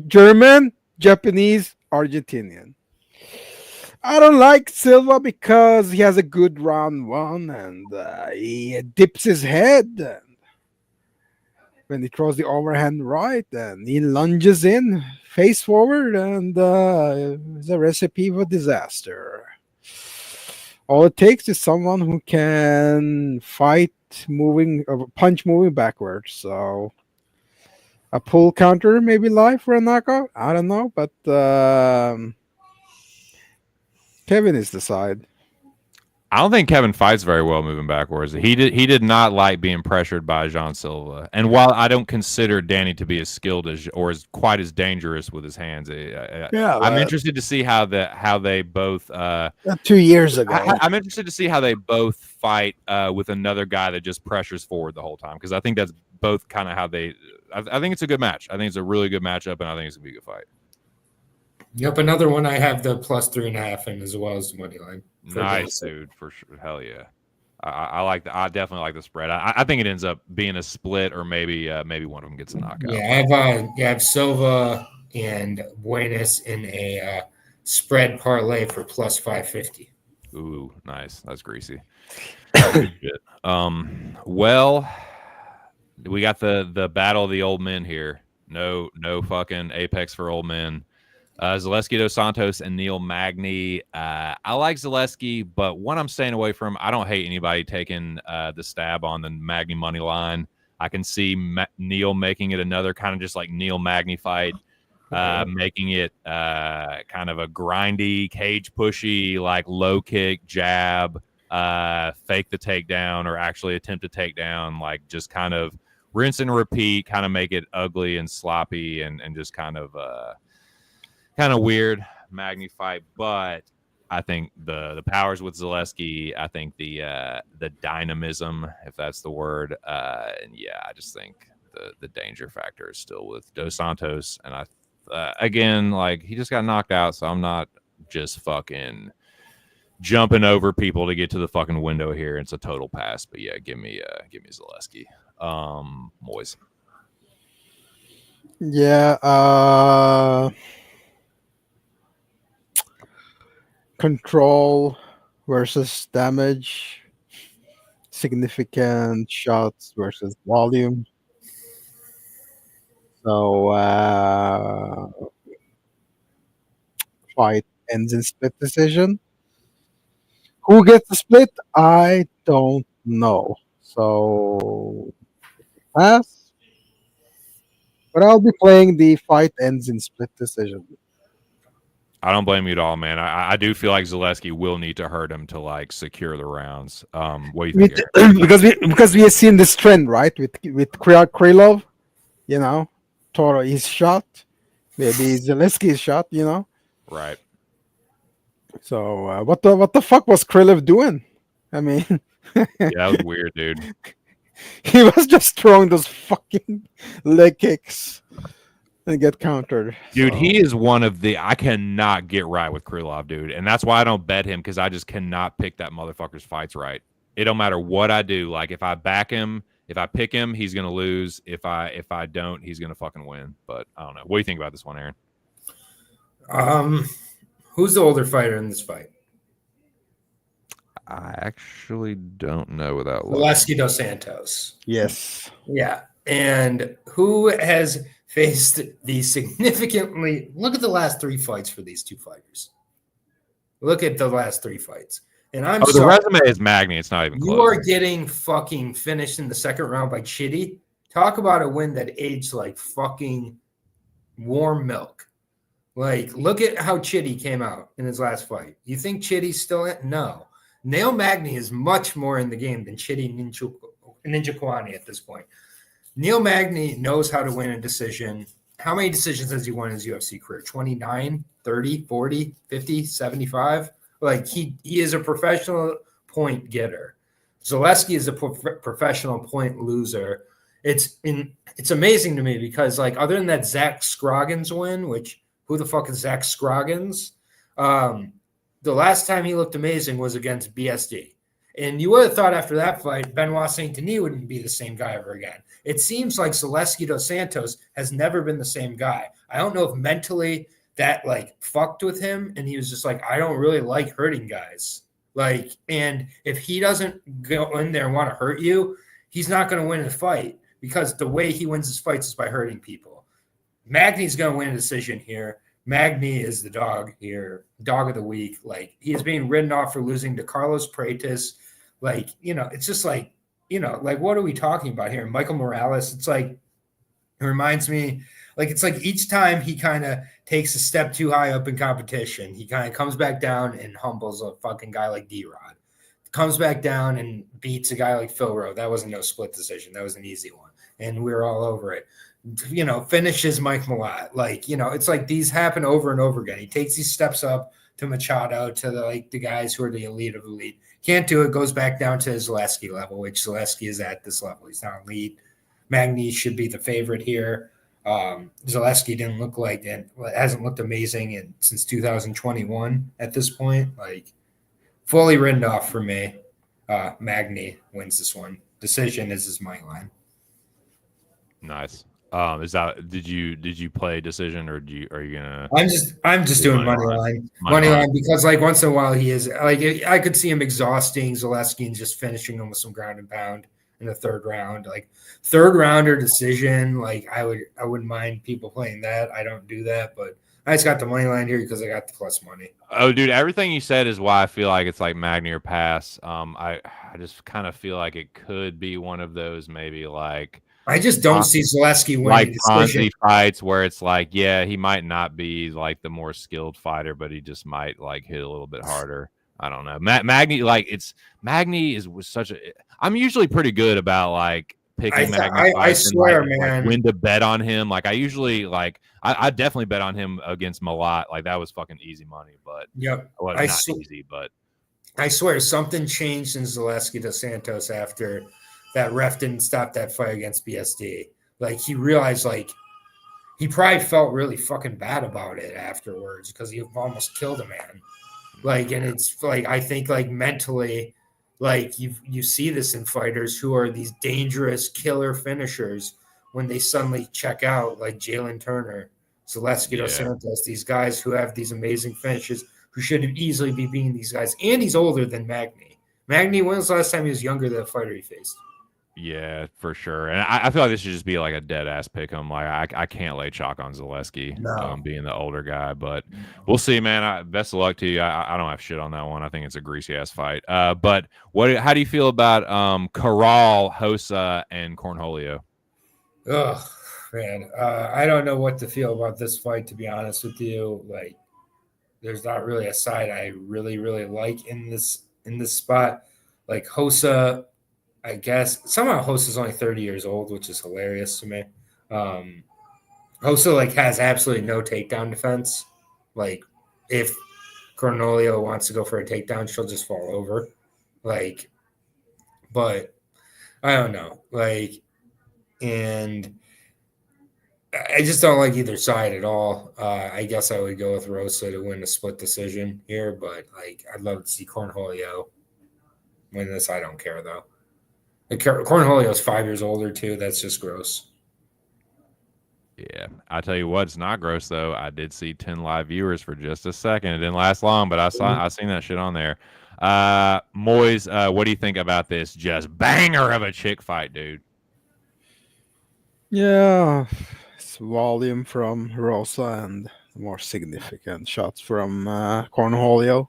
German, Japanese, Argentinian. I don't like Silva because he has a good round 1 and he dips his head. And when he throws the overhand right, and he lunges in face forward, and it's a recipe for disaster. All it takes is someone who can fight punch moving backwards. So a pull counter maybe live for a knockout. I don't know, but Kevin is the side. I don't think Kevin fights very well moving backwards. He did not like being pressured by Jean Silva. And while I don't consider Danny to be as skilled as or as quite as dangerous with his hands, I'm interested to see how they both 2 years ago. I'm interested to see how they both fight with another guy that just pressures forward the whole time, because I think that's both kind of how they. I think it's a good match. I think it's a really good matchup, and I think it's gonna be a good fight. Yep, another one I have the +3.5 in as well as the money line. Nice, dude, for sure. Hell yeah. I definitely like the spread. I think it ends up being a split, or maybe one of them gets a knockout. Yeah, I have Silva and Buenas in a spread parlay for +550. Ooh, nice. That's greasy. Well, we got the battle of the old men here. No fucking apex for old men. Zaleski Dos Santos and Neil Magny. I like Zaleski, but one I'm staying away from. I don't hate anybody taking the stab on the Magny money line. I can see Neil making it another kind of just like Neil Magny fight, making it kind of a grindy, cage pushy, like low kick, jab, fake the takedown, or actually attempt a takedown, like just kind of rinse and repeat, kind of make it ugly and sloppy and just kind of weird Magny fight. But I think the powers with Zaleski, I think the dynamism, if that's the word, and yeah, I just think the danger factor is still with Dos Santos. And again, like, he just got knocked out, so I'm not just fucking jumping over people to get to the fucking window here. It's a total pass. But yeah, give me Zaleski. Moiz. Yeah, control versus damage, significant shots versus volume. So fight ends in split decision. Who gets the split? I don't know. So pass. But I'll be playing the fight ends in split decision. I don't blame you at all, man. I do feel like Zaleski will need to hurt him to like secure the rounds. What do you think, Eric? because we have seen this trend, right? With Krylov, Toro is shot, maybe Zaleski is shot, Right. So what the fuck was Krylov doing? I mean, yeah, that was weird, dude. He was just throwing those fucking leg kicks. and get countered. Dude, so. he is one of the I cannot get right with Krylov, dude. And that's why I don't bet him, because I just cannot pick that motherfucker's fights right. It don't matter what I do. Like if I back him, if I pick him, he's gonna lose. If I don't, he's gonna fucking win. But I don't know. What do you think about this one, Aaron? Who's the older fighter in this fight? I actually don't know without looking. Zaleski dos Santos. Yes. Yeah. And who has faced the significantly – look at the last 3 fights for these 2 fighters. Look at the last 3 fights. And I'm the resume is Magny. It's not even close. You are getting fucking finished in the second round by Chitty. Talk about a win that aged like fucking warm milk. Like, look at how Chitty came out in his last fight. You think Chitty's still in? No. Neil Magny is much more in the game than Chitty Ninja Kwani at this point. Neil Magny knows how to win a decision. How many decisions has he won in his UFC career? 29, 30, 40, 50, 75? Like, he is a professional point getter. Zaleski is a professional point loser. It's amazing to me because, like, other than that Zach Scroggins win, which who the fuck is Zach Scroggins? The last time he looked amazing was against BSD. And you would have thought after that fight, Benoit Saint Denis wouldn't be the same guy ever again. It seems like Zaleski dos Santos has never been the same guy. I don't know if mentally that like fucked with him, and he was just like, I don't really like hurting guys. Like, and if he doesn't go in there and want to hurt you, he's not going to win the fight because the way he wins his fights is by hurting people. Magny's going to win a decision here. Magny is the dog here, dog of the week. Like, he is being written off for losing to Carlos Praetis. Like, you know, it's just like, you know, like, what are we talking about here? Michael Morales, it's like, it reminds me, like, it's like each time he kind of takes a step too high up in competition, he kind of comes back down and humbles a fucking guy like D-Rod. Comes back down and beats a guy like Phil Rowe. That wasn't no split decision. That was an easy one. And we were all over it. You know, finishes Mike Malott. Like, you know, it's like these happen over and over again. He takes these steps up to Machado, to the guys who are the elite of elite. Can't do it. Goes back down to Zaleski level, which Zaleski is at this level. He's not elite. Magny should be the favorite here. Zaleski didn't look like it. Hasn't looked amazing since 2021 at this point. Like, fully written off for me. Magny wins this one. Decision is his money line. Nice. Is that did you play decision, or are you gonna? I'm just doing money line because like once in a while he is like, I could see him exhausting Zaleski and just finishing him with some ground and pound in the third round, like third rounder decision. Like I wouldn't mind people playing that. I don't do that, but I just got the money line here because I got the plus money. Oh, dude, everything you said is why I feel like it's like Magny or pass. I just kind of feel like it could be one of those, maybe like. I just don't see Zaleski winning like Ponzi fights where it's like, yeah, he might not be like the more skilled fighter, but he just might like hit a little bit harder. I don't know. Magny, like was such a. I'm usually pretty good about like picking Magny. I swear, man, like when to bet on him. Like I usually like I definitely bet on him against Malott. Like that was fucking easy money, but yep, well, not easy, but I swear something changed in Zaleski dos Santos after. That ref didn't stop that fight against BSD. Like, he realized, like, he probably felt really fucking bad about it afterwards because he almost killed a man. Like, and it's, like, I think, like, mentally, like, you see this in fighters who are these dangerous killer finishers when they suddenly check out, like Jalen Turner, Zaleski dos Santos, these guys who have these amazing finishes who should easily be beating these guys. And he's older than Magny. Magny, when was the last time he was younger than the fighter he faced? Yeah, for sure. And I feel like this should just be like a dead ass pick 'em. Like I can't lay chalk on Zaleski being the older guy, but we'll see, man. Best of luck to you. I don't have shit on that one. I think it's a greasy ass fight. But how do you feel about Corral, Hosa, and Cornholio? Oh man, I don't know what to feel about this fight, to be honest with you. Like, there's not really a side I really, really like in this spot. Like Hosa, I guess somehow Hosa's only 30 years old, which is hilarious to me. Hosa like has absolutely no takedown defense. Like, if Cornholio wants to go for a takedown, she'll just fall over. Like, but I don't know. Like, and I just don't like either side at all. I guess I would go with Rosa to win a split decision here, but like I'd love to see Cornholio win this. I don't care though. Cornholio's 5 years older too. That's just gross. Yeah, I tell you what, it's not gross though. I did see 10 live viewers for just a second. It didn't last long, but I seen that shit on there. Moiz, what do you think about this just banger of a chick fight, dude? Yeah, it's volume from Rosa and more significant shots from Cornholio.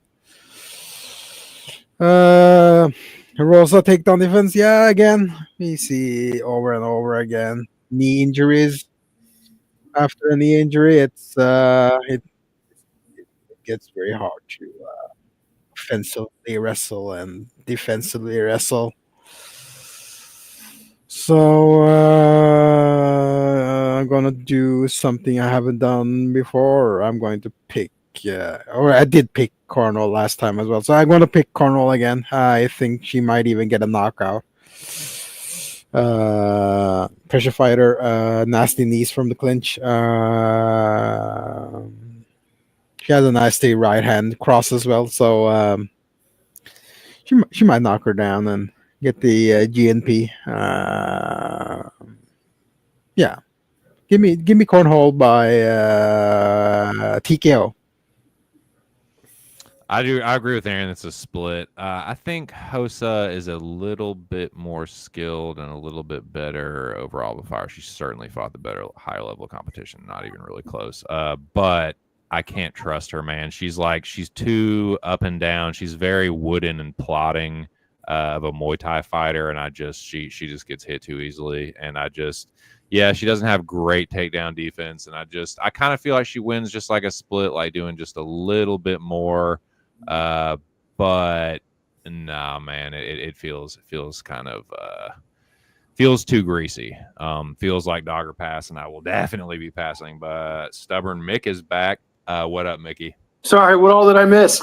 Rosa takedown defense, yeah, again, we see over and over again. Knee injuries. After a knee injury, it gets very hard to offensively wrestle and defensively wrestle. So I'm gonna do something I haven't done before. I'm going to pick, or I did pick Cornwall last time as well. So I'm going to pick Cornwall again. I think she might even get a knockout. Pressure fighter, nasty knees from the clinch. She has a nasty right hand cross as well. So she might knock her down and get the GNP. Yeah, give me Cornhole by TKO. I agree with Aaron. It's a split. I think Hosa is a little bit more skilled and a little bit better overall of a fighter. She certainly fought the better higher level competition. Not even really close. But I can't trust her, man. She's too up and down. She's very wooden and plodding of a Muay Thai fighter, and she just gets hit too easily. And she doesn't have great takedown defense, and I kind of feel like she wins just like a split, like doing just a little bit more. But nah, man, it feels kind of feels too greasy. Feels like Dogger pass, and I will definitely be passing. But Stubborn Mick is back. What up, Mickey? Sorry, what all did I miss?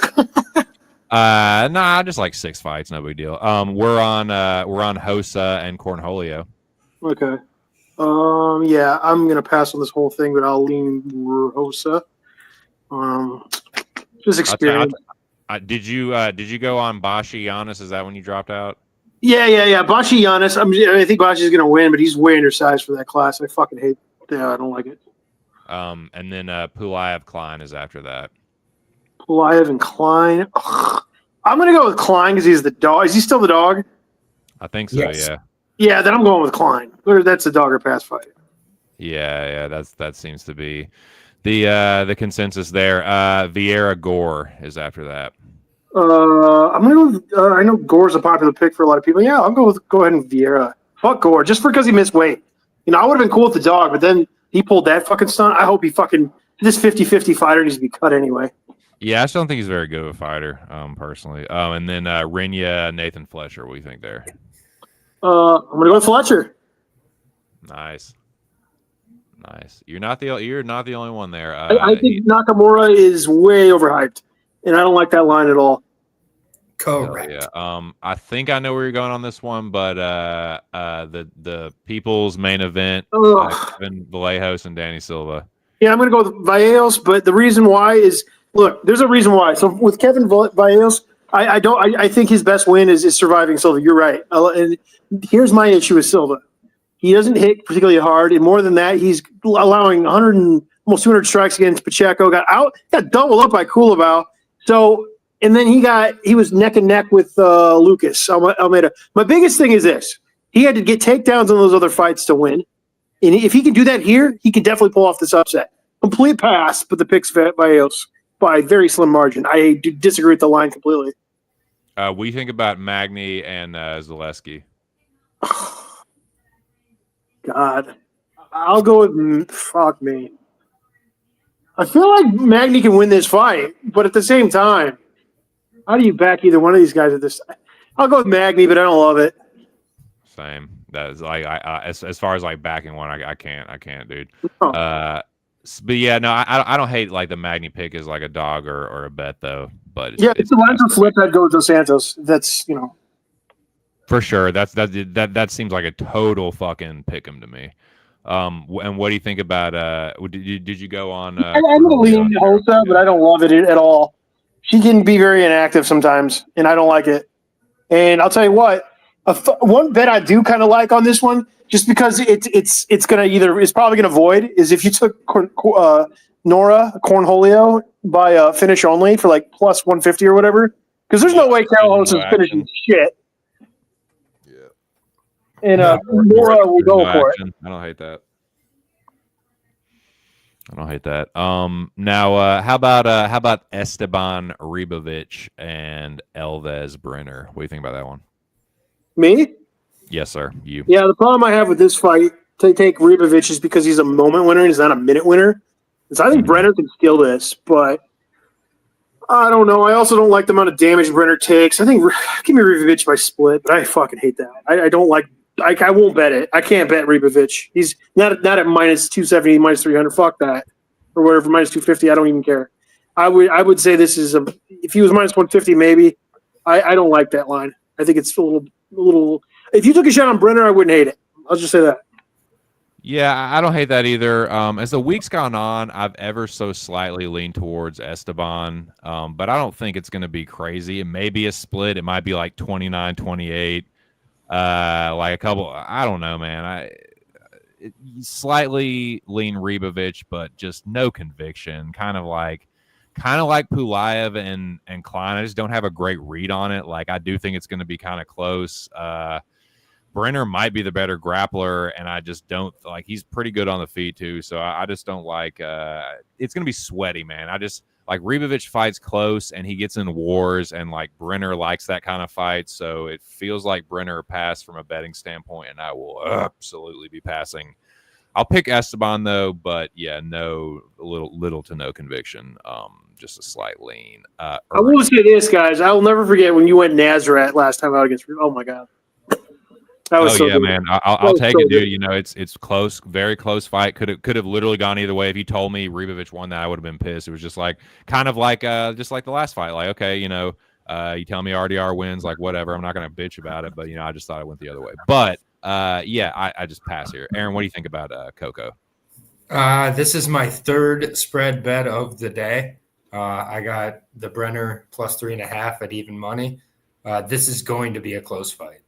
Nah, just like 6 fights, no big deal. We're on Hosa and Cornholio. Okay. Yeah, I'm gonna pass on this whole thing, but I'll lean Rosa. Just experience. Did you go on Bashi Giannis? Is that when you dropped out? Yeah. Bashi Giannis. I think Bashi's gonna win, but he's way undersized for that class. I fucking hate. Yeah, I don't like it. And then Pulayev Klein is after that. Pulayev and Klein. Ugh. I'm gonna go with Klein because he's the dog. Is he still the dog? I think so. Yes. Yeah. Yeah, then I'm going with Klein. That's a Dogger pass fight. Yeah. That seems to be the consensus there. Vieira Gore is after that. I'm gonna go. I know Gore's a popular pick for a lot of people. Yeah, I'll go ahead and Vieira. Fuck Gore, just because he missed weight. I would have been cool with the dog, but then he pulled that fucking stunt. I hope this 50-50 fighter needs to be cut anyway. Yeah, I still don't think he's very good of a fighter, personally. And then Rinya, Nathan Fletcher. What do you think there? I'm gonna go with Fletcher. Nice. You're not the only one there. I think Nakamura is way overhyped, and I don't like that line at all. Correct. Yeah. I think I know where you're going on this one, but the people's main event, Kevin Vallejos and Danny Silva. Yeah, I'm going to go with Vallejos, but the reason why is there's a reason why. So with Kevin Vallejos, I think his best win is surviving Silva. You're right. And here's my issue with Silva. He doesn't hit particularly hard, and more than that, he's allowing almost 200 strikes against Pacheco. Got doubled up by Culibao. So, and then he was neck and neck with Lucas Almeida. My biggest thing is this: he had to get takedowns on those other fights to win, and if he can do that here, he can definitely pull off this upset. Complete pass, but the picks Vallejos by a very slim margin. I do disagree with the line completely. What do you think about Magny and Zaleski? God, I'll go with fuck me. I feel like Magny can win this fight, but at the same time, how do you back either one of these guys at this? I'll go with Magny, but I don't love it. Same. That is like as far as like backing one, I can't, dude. Oh. But yeah, no, I don't hate like the Magny pick as like a dog or a bet though. But if the lines are flipped, I'd go with Dos Santos. That's for sure. That seems like a total fucking pick 'em to me. And what do you think about? Did you go on? I'm going to lean Hosa, but I don't love it at all. She can be very inactive sometimes, and I don't like it. And I'll tell you what, one bet I do kind of like on this one, just because it's probably gonna void, is if you took Nora Cornholio by finish only for like plus 150 or whatever, because there's no way Carol Host is finishing shit. Yeah. And Nora will go for it. I don't hate that. Now, how about Esteban Ribovic and Elves Brenner? What do you think about that one? Me? Yes, sir. You. Yeah, the problem I have with this fight to take Ribovic is because he's a moment winner and he's not a minute winner. So I think Brenner can steal this, but I don't know. I also don't like the amount of damage Brenner takes. I think give me Ribovic by split, but I fucking hate that. I don't like. I won't bet it. I can't bet Ribovic. He's not at minus 270, minus 300. Fuck that, or whatever. Minus 250. I don't even care. I would say this is if he was minus 150, maybe. I don't like that line. I think it's a little. If you took a shot on Brenner, I wouldn't hate it. I'll just say that. Yeah, I don't hate that either. As the week's gone on, I've ever so slightly leaned towards Esteban, but I don't think it's going to be crazy. It may be a split. It might be like 29-28. Like a couple, I don't know, man. Slightly lean Ribovic, but just no conviction. Kind of like Pulayev and Klein. I just don't have a great read on it. Like, I do think it's going to be kind of close. Brenner might be the better grappler, and I just don't like. He's pretty good on the feet too, so I just don't like. It's going to be sweaty, man. I just like Ribovic fights close, and he gets in wars, and like Brenner likes that kind of fight, so it feels like Brenner passed from a betting standpoint, and I will absolutely be passing. I'll pick Esteban though, but yeah, no, little to no conviction. Just a slight lean. I will say this, guys. I will never forget when you went Nazareth last time out against. Oh my god. That was good. Man. I'll take it, dude. Good. You know, it's close, very close fight. Could have literally gone either way. If you told me Ribovic won that, I would have been pissed. It was just like just like the last fight. Like, okay, you know, you tell me RDR wins, like whatever. I'm not gonna bitch about it, but you know, I just thought it went the other way. But yeah, I just pass here. Aaron, what do you think about Coco? This is my third spread bet of the day. I got the Brenner plus 3.5 at even money. This is going to be a close fight.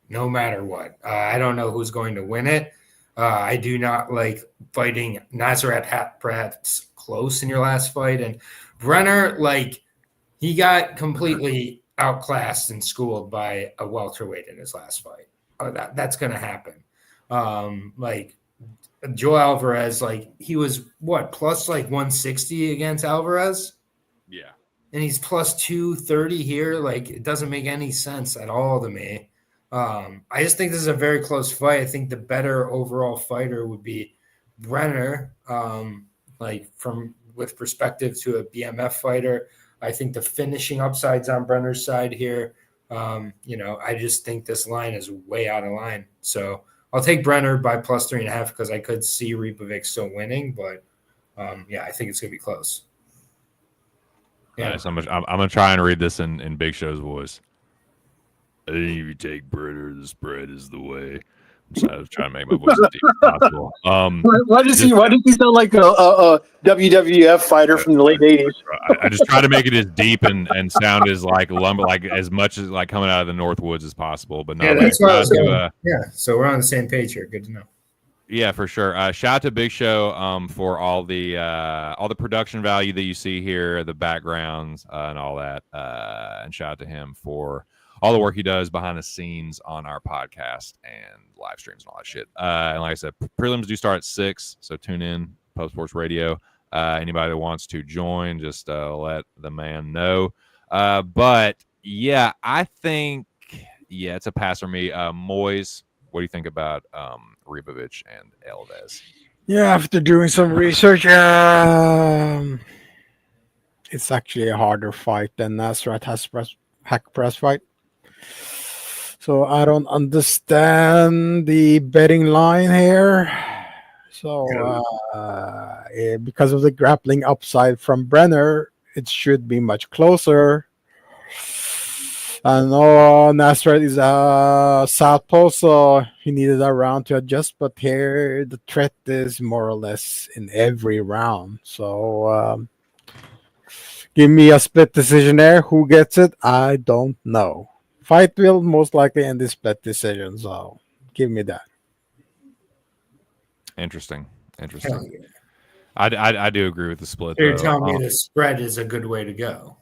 No matter what. I don't know who's going to win it. I do not like fighting Nasrat perhaps close in your last fight. And Brenner, like, he got completely outclassed and schooled by a welterweight in his last fight. That's going to happen. Like, Joe Alvarez, like, he was, plus like 160 against Alvarez? Yeah. And he's plus 230 here. Like, it doesn't make any sense at all to me. I just think this is a very close fight. I think the better overall fighter would be Brenner, with perspective to a BMF fighter. I think the finishing upside's on Brenner's side here. I just think this line is way out of line. So I'll take Brenner by plus 3.5 because I could see Ribovic still winning, but I think it's gonna be close. Yeah, nice. I'm gonna try and read this in Big Show's voice. I think if you take Brenner, the spread is the way. I was trying to make my voice as deep as possible. Why does he sound like a WWF fighter from the late 80s? I just try to make it as deep and sound as like lumber, like as much as like coming out of the North Woods as possible. But no, yeah, that's what I was saying. So we're on the same page here. Good to know. Yeah, for sure. Shout out to Big Show for all the production value that you see here, the backgrounds and all that. And shout out to him for all the work he does behind the scenes on our podcast and live streams and all that shit. And like I said, prelims do start at 6, so tune in, Post Sports Radio. Anybody that wants to join, just let the man know. But yeah, I think it's a pass for me. Moiz, what do you think about Ribovic and Elves? Yeah, after doing some research, it's actually a harder fight than Nasrat Hack Press fight. So I don't understand the betting line here. So because of the grappling upside from Brenner, it should be much closer. I know Nasrat is a southpaw, so he needed a round to adjust. But here, the threat is more or less in every round. So give me a split decision there. Who gets it? I don't know. Fight will most likely end in split decision. So give me that. Interesting. Hell Interesting. yeah. I do agree with the split. You're Though. telling me the spread is a good way to go.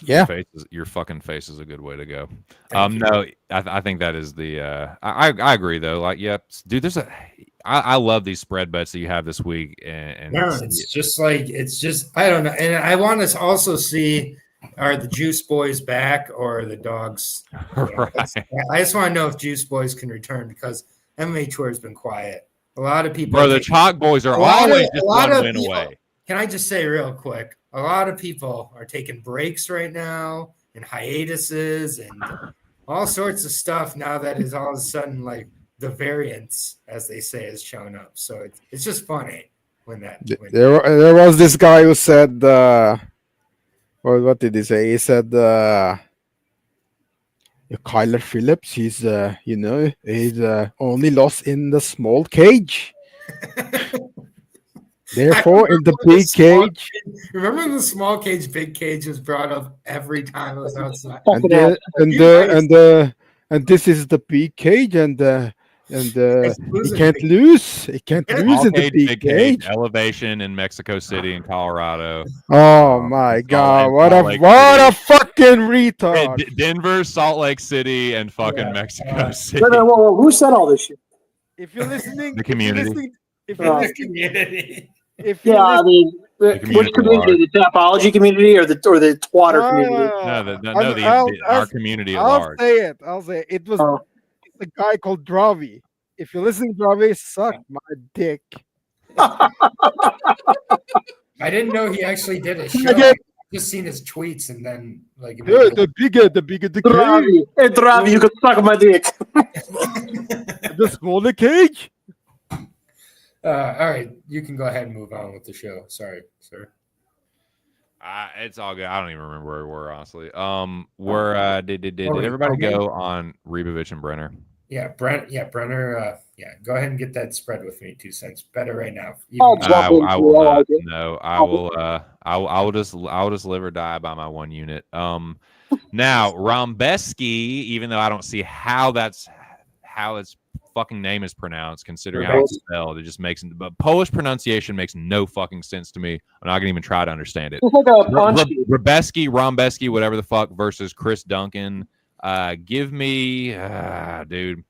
Yeah. Your fucking face is a good way to go. Thank you. No, I think that is the. I agree though. Like, yeah, dude. I love these spread bets that you have this week, and No, it's just I don't know, and I want to also see are the Juice Boys back or are the dogs. right. I just want to know if Juice Boys can return because MMA Tour has been quiet. A lot of people, Bro, the Chalk Boys are always just one win away. Can I just say real quick? A lot of people are taking breaks right now and hiatuses and all sorts of stuff now that is all of a sudden like the variance, as they say, has shown up. So it's just funny when that. There was this guy who said, what did he say? He said, Kyler Phillips, he's only lost in the small cage. Therefore, in the big cage. Remember when the small cage, big cage was brought up every time it was outside. And this is the big cage, and he can't lose. He can't lose in the big cage. Elevation in Mexico City and Colorado. Oh my God! What a fucking retard! Denver, Salt Lake City, and fucking Mexico City. Whoa, who said all this shit? If you're listening, the community. Which community? Which community? The Tapology community or the Twatter community? Our community at large. I'll say it. It was a guy called Dravi. If you're listening, Dravi, suck my dick. I didn't know he actually did a show. I've just seen his tweets and then like the bigger the Dravi. cage. Hey Dravi, you can suck my dick. The smaller cage. All right, you can go ahead and move on with the show. Sorry, sir. It's all good. I don't even remember where we were, honestly. Did everybody go on Rebovich and Brenner? Yeah, Brenner. Go ahead and get that spread with me. 2 cents better right now. I will not. No, I will. I will just live or die by my 1 unit. Now Rombeski, even though I don't see how its fucking name is pronounced, considering how it's spelled, it just makes. But Polish pronunciation makes no fucking sense to me. I'm not gonna even try to understand it. Rombeski, whatever the fuck, versus Chris Duncan. Give me, dude.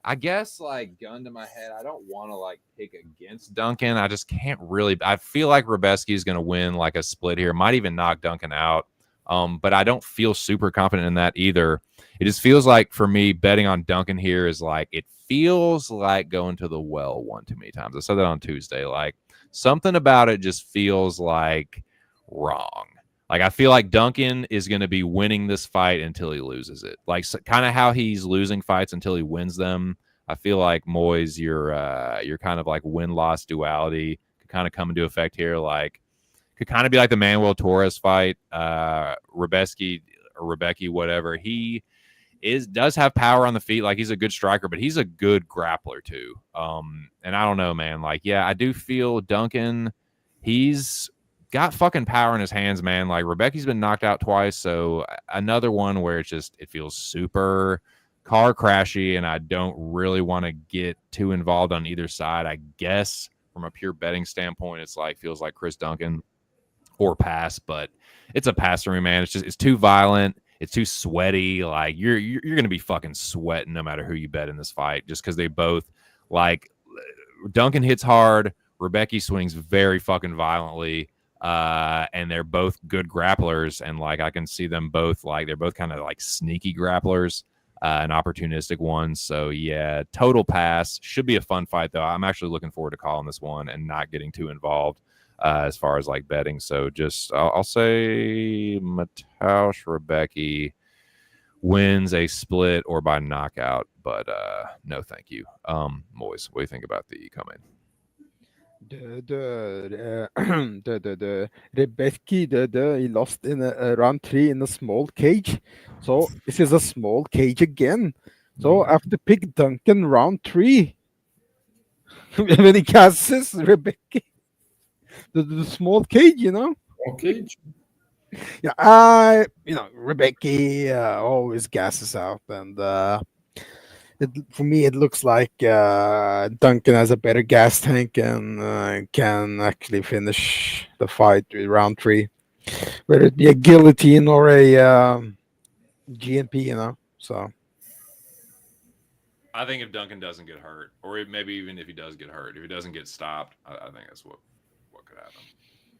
I guess like gun to my head, I don't want to like pick against Duncan. I just can't really. I feel like Robeski is going to win like a split here. Might even knock Duncan out. But I don't feel super confident in that either. It just feels like for me betting on Duncan here is like it feels like going to the well one too many times. I said that on Tuesday. Like something about it just feels like wrong. Like I feel like Duncan is going to be winning this fight until he loses it. Like so, kind of how he's losing fights until he wins them. I feel like Moiz, your kind of like win-loss duality could kind of come into effect here. Like could kind of be like the Manuel Torres fight. Rebecki, whatever. He does have power on the feet. Like he's a good striker, but he's a good grappler too. And I don't know, man. Like, yeah, I do feel Duncan. He's got fucking power in his hands, man. Like Rebecca's been knocked out twice, so another one where it feels super car crashy, and I don't really want to get too involved on either side. I guess from a pure betting standpoint, it's like feels like Chris Duncan or pass, but it's a pass for me, man. It's too violent, it's too sweaty. Like you're gonna be fucking sweating no matter who you bet in this fight, just because they both like Duncan hits hard, Rebecca swings very fucking violently. And they're both good grapplers, and like I can see them both like they're both kind of like sneaky grapplers, and opportunistic ones. So yeah, total pass. Should be a fun fight though. I'm actually looking forward to calling this one and not getting too involved as far as like betting. So just I'll say Mateusz Rebecki wins a split or by knockout, but no thank you. Moiz, what do you think about the coming? the Rebecki, he lost in round 3 in a small cage. So this is a small cage again. So I have to pick Duncan round 3 when he gasses Rebecki. The small cage, you know. Okay. Yeah, Rebecki always gasses out, and for me, it looks like Duncan has a better gas tank and can actually finish the fight with round 3, whether it be a guillotine or a GMP, So I think if Duncan doesn't get hurt, or maybe even if he does get hurt, if he doesn't get stopped, I think that's what could happen.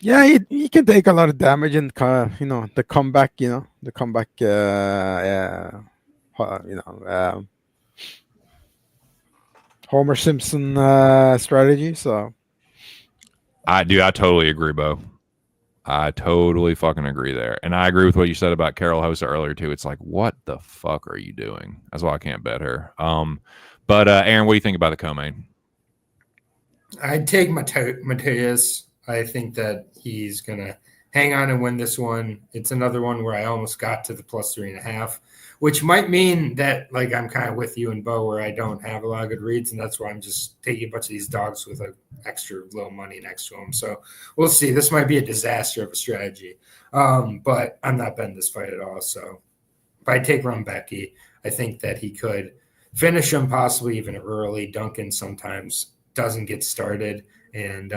yeah, he can take a lot of damage and the comeback, Homer Simpson strategy. So I totally agree, Bo. I totally fucking agree there. And I agree with what you said about Carol Hosa earlier too. It's like, what the fuck are you doing? That's why I can't bet her. But Aaron, what do you think about the co-main? I'd take Mateus. I think that he's gonna hang on and win this one. It's another one where I almost got to the plus 3.5, which might mean that like I'm kind of with you and Bo, where I don't have a lot of good reads, and that's why I'm just taking a bunch of these dogs with like extra low money next to them. So we'll see. This might be a disaster of a strategy, but I'm not betting this fight at all. So if I take Rumbecki, I think that he could finish him possibly even early. Duncan sometimes doesn't get started, and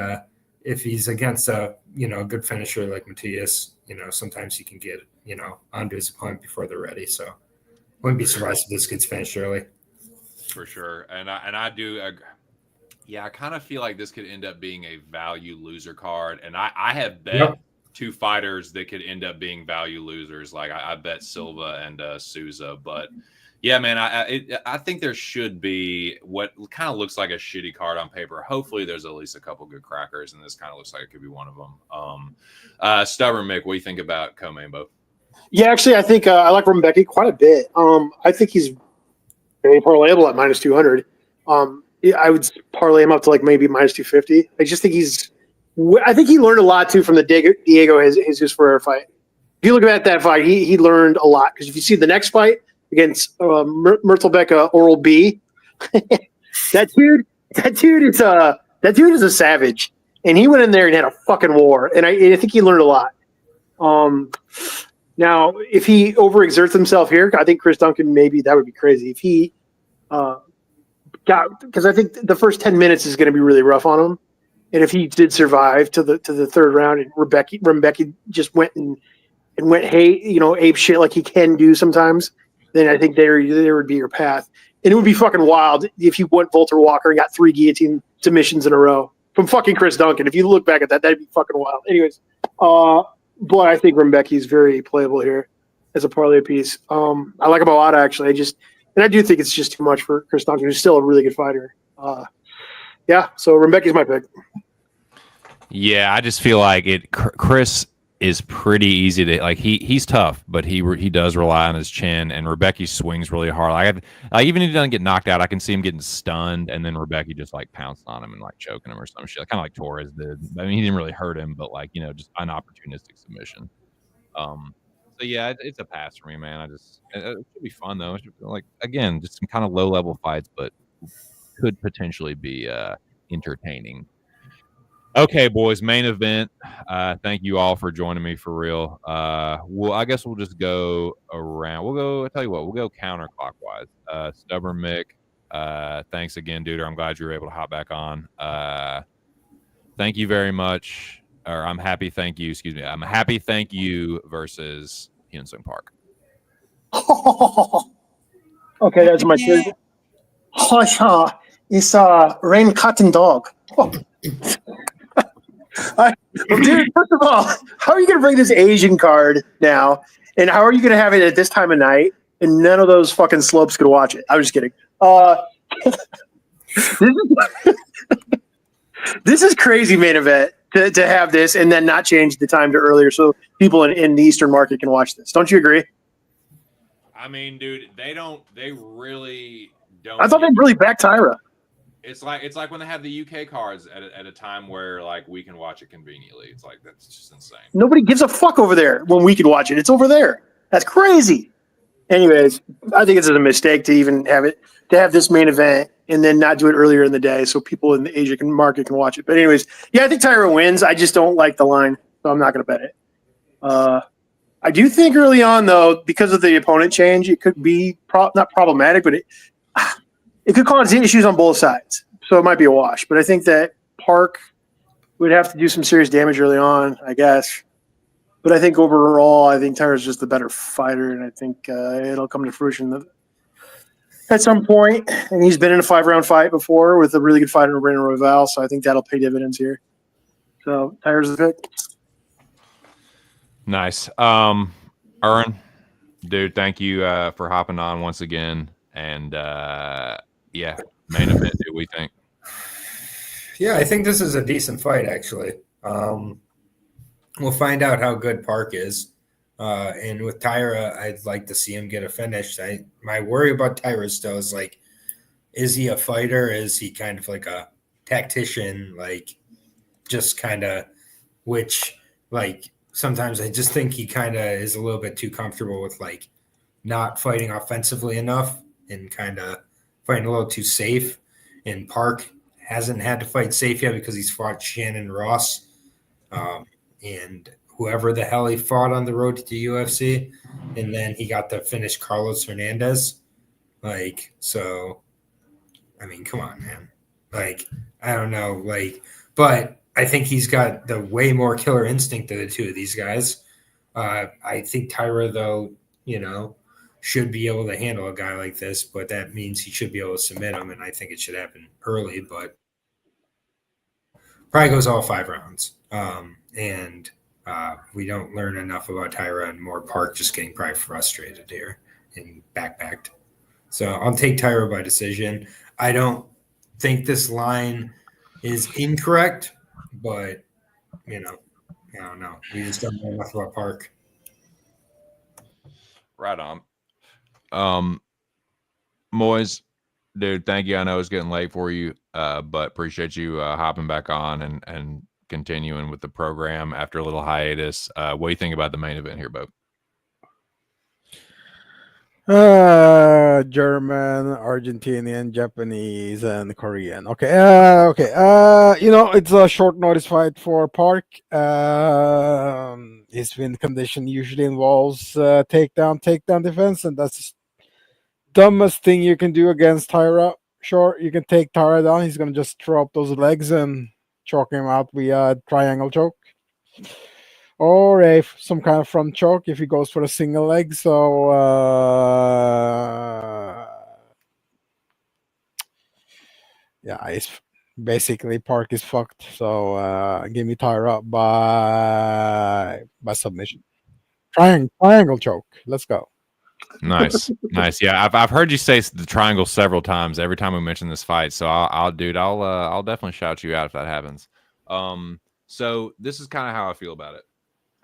if he's against a good finisher like Matias, sometimes he can get onto his opponent before they're ready. So wouldn't be surprised if this gets finished early. For sure, and I do. I kind of feel like this could end up being a value loser card, and I have bet two fighters that could end up being value losers. Like I bet Silva and Souza, but. Yeah, man, I think there should be what kind of looks like a shitty card on paper. Hopefully, there's at least a couple good crackers, and this kind of looks like it could be one of them. Stubborn Mick, what do you think about co-main, Bo? Yeah, actually, I think I like Rumbecki quite a bit. I think he's very parlayable at minus 200. I would parlay him up to like maybe minus 250. I just think I think he learned a lot too from the Diego Jesus Ferreira fight. If you look at that fight, he learned a lot, because if you see the next fight against Myrtlebecca Oral B, that dude is a savage, and he went in there and had a fucking war, and I think he learned a lot. Now, if he overexerts himself here, I think Chris Duncan, maybe that would be crazy. If he because I think the first 10 minutes is going to be really rough on him, and if he did survive to the third round, and Rumbecki just went ape shit like he can do sometimes, then I think there would be your path. And it would be fucking wild if you went Volter Walker and got 3 guillotine submissions in a row from fucking Chris Duncan. If you look back at that, that'd be fucking wild. Anyways, but I think Rumbecki is very playable here as a parlay piece. I like him a lot, actually. And I do think it's just too much for Chris Duncan, who's still a really good fighter. So Rumbecki's my pick. Yeah, I just feel like Chris is pretty easy to like. He's tough, but he does rely on his chin, and Rebecki swings really hard. Even if he doesn't get knocked out, I can see him getting stunned, and then Rebecki just like pouncing on him and like choking him or some shit, kind of like Torres did. I mean, he didn't really hurt him, but like just an opportunistic submission. So yeah, it's a pass for me, man. It should be fun though. It should, like again, just some kind of low level fights, but could potentially be entertaining. Okay, boys, main event. Thank you all for joining me for real. I guess we'll just go around. I'll tell you what, we'll go counterclockwise. Stubborn Mick, thanks again, dude. I'm glad you were able to hop back on. Thank you very much. Or I'm happy, thank you. Excuse me. I'm happy, thank you versus Hyun-Sung Park. Okay, that's my favorite. It's a rain cotton dog. Dude, first of all, how are you going to bring this Asian card now? And how are you going to have it at this time of night? And none of those fucking slopes could watch it. I was just kidding. This is crazy main event to have this and then not change the time to earlier so people in the Eastern market can watch this. Don't you agree? I mean, dude, they really don't. I thought they'd really back Tyra. It's like when they have the UK cards at a time where like we can watch it conveniently. It's like that's just insane. Nobody gives a fuck over there when we can watch it. It's over there. That's crazy. Anyways, I think it's a mistake to even have this main event and then not do it earlier in the day so people in the Asia market can watch it. But anyways, yeah, I think Tyra wins. I just don't like the line, so I'm not going to bet it. I do think early on, though, because of the opponent change, it could be not problematic, but it could cause issues on both sides. So it might be a wash. But I think that Park would have to do some serious damage early on, I guess. But I think overall, I think Tyra's just the better fighter, and I think it'll come to fruition at some point. And he's been in a 5-round fight before with a really good fighter in Brandon Royval, so I think that'll pay dividends here. So Tyra's the pick. Nice. Aaron, dude, thank you for hopping on once again. And yeah, main event, what do we think? Yeah, I think this is a decent fight, actually. We'll find out how good Park is. And with Tyra, I'd like to see him get a finish. My worry about Tyra still is like, is he a fighter? Is he kind of like a tactician? Like, just kind of, which, like, sometimes I just think he kind of is a little bit too comfortable with, like, not fighting offensively enough and kind of fighting a little too safe. And Park hasn't had to fight safe yet because he's fought Shannon Ross and whoever the hell he fought on the road to the UFC. And then he got to finish Carlos Hernandez. Like, so, I mean, come on, man. Like, I don't know. Like, but I think he's got the way more killer instinct of the two of these guys. I think Tyra, though, should be able to handle a guy like this, but that means he should be able to submit him, and I think it should happen early, but probably goes all 5 rounds. And we don't learn enough about Tyra, and more Park just getting probably frustrated here and backpacked. So I'll take Tyra by decision. I don't think this line is incorrect, but, I don't know. We just don't know enough about Park. Right on. Moiz, dude, thank you. I know it's getting late for you, but appreciate you hopping back on and continuing with the program after a little hiatus. What do you think about the main event here, Bo? German, Argentinian, Japanese, and Korean. Okay. It's a short notice fight for Park. His win condition usually involves takedown defense, and that's the dumbest thing you can do against Tyra. Sure, you can take Tyra down. He's gonna just throw up those legs and choke him out via triangle choke. Or some kind of front choke if he goes for a single leg. So it's basically Park is fucked. So give me Tyra up by submission. Triangle choke. Let's go. Nice. Yeah, I've heard you say the triangle several times every time we mention this fight. So I'll definitely shout you out if that happens. So this is kind of how I feel about it.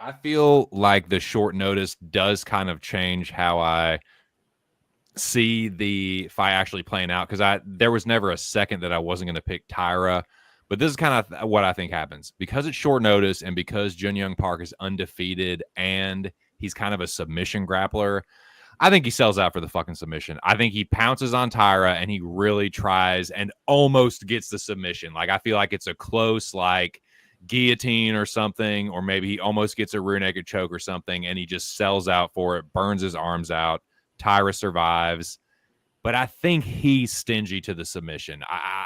I feel like the short notice does kind of change how I see the fight actually playing out, because there was never a second that I wasn't going to pick Tyra, but this is kind of what I think happens because it's short notice and because Jun Young Park is undefeated and he's kind of a submission grappler. I think he sells out for the fucking submission. I think he pounces on Tyra and he really tries and almost gets the submission. Like, I feel like it's a close, like, guillotine or something, or maybe he almost gets a rear naked choke or something, and he just sells out for it, burns his arms out. Tyra survives, but I think he's stingy to the submission.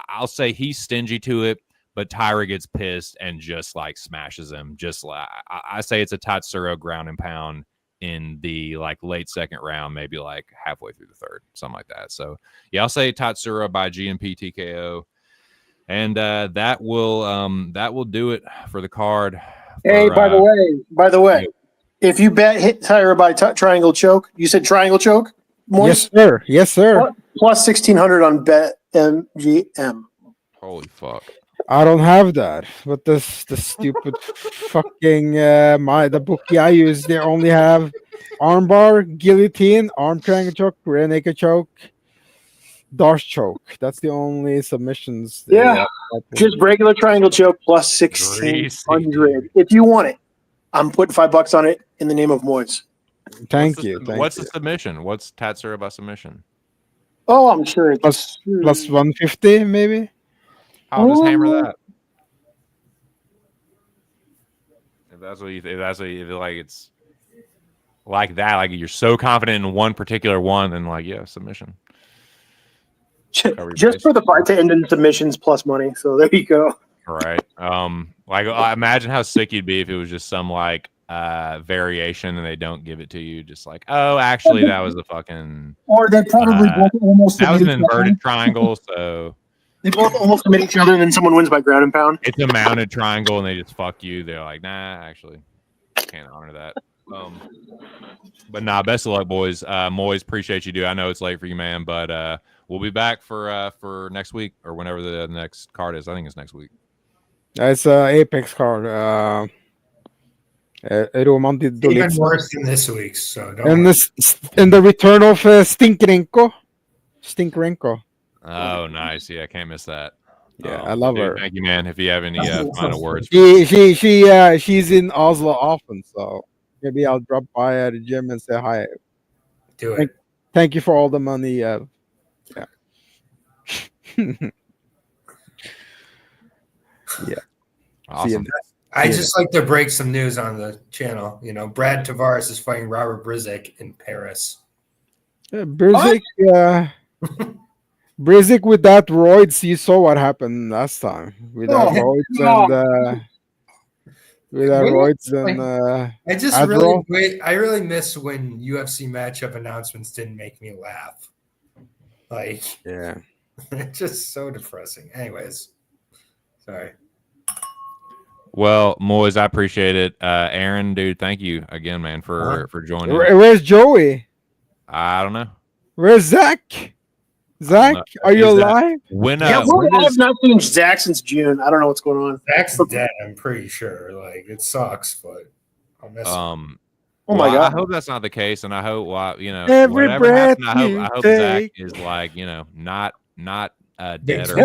I'll say he's stingy to it, but Tyra gets pissed and just like smashes him. Just like I say, it's a Tatsuro ground and pound in the like late second round, maybe like halfway through the third, something like that. So yeah, I'll say Tatsuro by GMP TKO. And that will do it for the card. Hey, by the way, if you bet hit Tyra by triangle choke, you said triangle choke? Moiz? Yes, sir. Plus 1,600 on Bet MGM. Holy fuck. I don't have that, but the stupid fucking the bookie I use, they only have armbar, guillotine, arm triangle choke, rear naked choke, Darce choke. That's the only submissions. Yeah. Just regular triangle choke plus 1,600. If you want it, I'm putting $5 on it in the name of Moiz. Thank you. What's the submission? What's Tatsura by submission? Oh, I'm sure it's plus 150, maybe. I'll just hammer that. If that's what you feel like, it's like that. Like you're so confident in one particular one, then like submission. Just for the fight to end in submissions plus money. So there you go. All right. Like I imagine how sick you'd be if it was just some like variation and they don't give it to you. Just like, oh, actually, that was a fucking. Or they probably both almost. That was an inverted triangle, so. They both almost submit each other, and then someone wins by ground and pound. It's a mounted triangle, and they just fuck you. They're like, nah, actually, can't honor that. But nah, best of luck, boys. Moiz, appreciate you, dude. I know it's late for you, man, but we'll be back for next week or whenever the next card is. I think it's next week. It's Apex card. Roman did even worse than this week's. So don't and the return of Stinkrenko. Oh, nice. Yeah, I can't miss that. Yeah, I love her. Thank you, man. If you have any final words. She's in Oslo often, so maybe I'll drop by at the gym and say hi. Do it. Thank you for all the money. Yeah. Yeah. Awesome. I just like to break some news on the channel. You know, Brad Tavares is fighting Robert Brzyk in Paris. Brzyk, Brzyk with that roids, you saw what happened last time with that roids and I just really miss when UFC matchup announcements didn't make me laugh. Like, yeah, it's just so depressing. Anyways, sorry. Well, Moiz, I appreciate it. Aaron, dude, thank you again, man, for joining. Where's Joey? I don't know. Where's Zach? Zach, are you alive? I have not seen Zach since June. I don't know what's going on. Zach's dead, I'm pretty sure. Like, it sucks, but I'll miss him. Oh my God! I hope that's not the case, and I hope every whatever breath happens, I hope Zach is like not dead or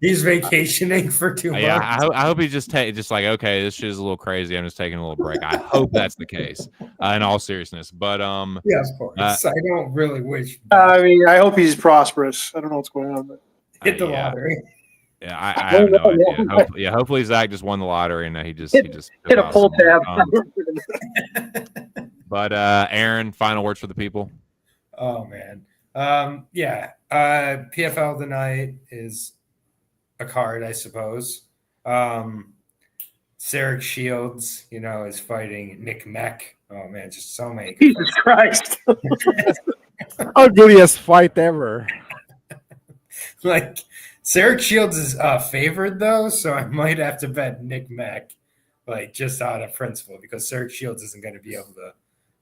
he's vacationing for 2 months. Yeah, I hope he just like, okay, this shit is a little crazy. I'm just taking a little break. I hope that's the case. In all seriousness, but yeah, of course. I don't really wish. I mean, I hope he's prosperous. I don't know what's going on, but hit the lottery. Yeah, I have no idea. Hopefully Zach just won the lottery and he just hit a pull tab. But Aaron, final words for the people. Oh man. PFL tonight is a card, I suppose. Sarek Shields, is fighting Nick Meck. Oh man, just so many. Jesus Christ. Ugliest fight ever. Like, Sarek Shields is favored though, so I might have to bet Nick Meck, like, just out of principle, because Sarek Shields isn't going to be able to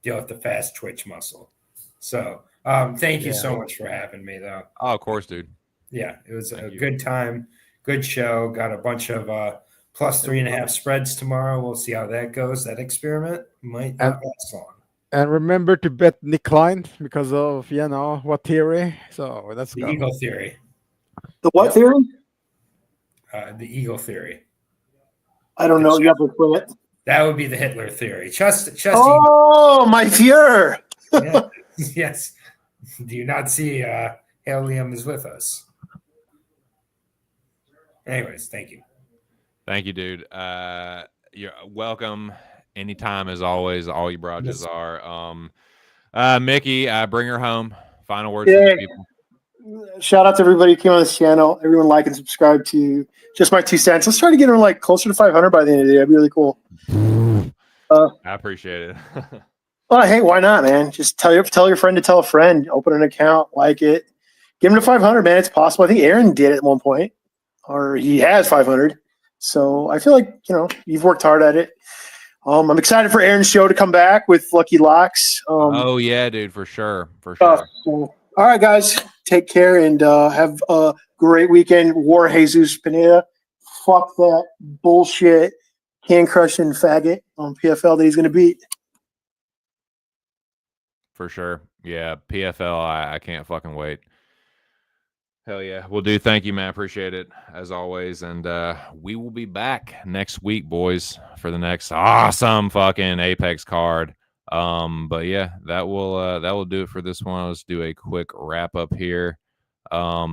deal with the fast twitch muscle. So thank you so much for having me, though. Oh, of course, dude. Yeah, it was a good time. Good show. Got a bunch of plus 3.5 spreads tomorrow. We'll see how that goes. That experiment might not last long. And remember to bet Nick Klein because of, what theory. So that's the Eagle theory. The what theory? The Eagle theory. I don't know. You have to explain it. That would be the Hitler theory. Trust oh, my Fuhrer. Yeah. Yes. Do you not see Helium is with us? Anyways, thank you. Thank you, dude. You're welcome anytime, as always. All you broads are. Mickey, bring her home. Final words to the people. Shout out to everybody who came on this channel. Everyone like and subscribe to just my 2 cents. Let's try to get her like closer to 500 by the end of the day. That'd be really cool. I appreciate it. Well, hey, why not, man? Just tell your friend to tell a friend. Open an account, like it, give him to 500, man. It's possible. I think Aaron did it at one point, or he has 500. So I feel like you've worked hard at it. I'm excited for Aaron's show to come back with Lucky Locks. Oh yeah, dude, for sure. So, all right, guys, take care and have a great weekend. War Jesus Pineda. Fuck that bullshit can crushing faggot on PFL that he's going to beat. For sure. Yeah, PFL, I can't fucking wait. Hell yeah. Well, dude, thank you, man. Appreciate it as always. And we will be back next week, boys, for the next awesome fucking Apex card. But yeah, that will do it for this one. Let's do a quick wrap up here. Yeah,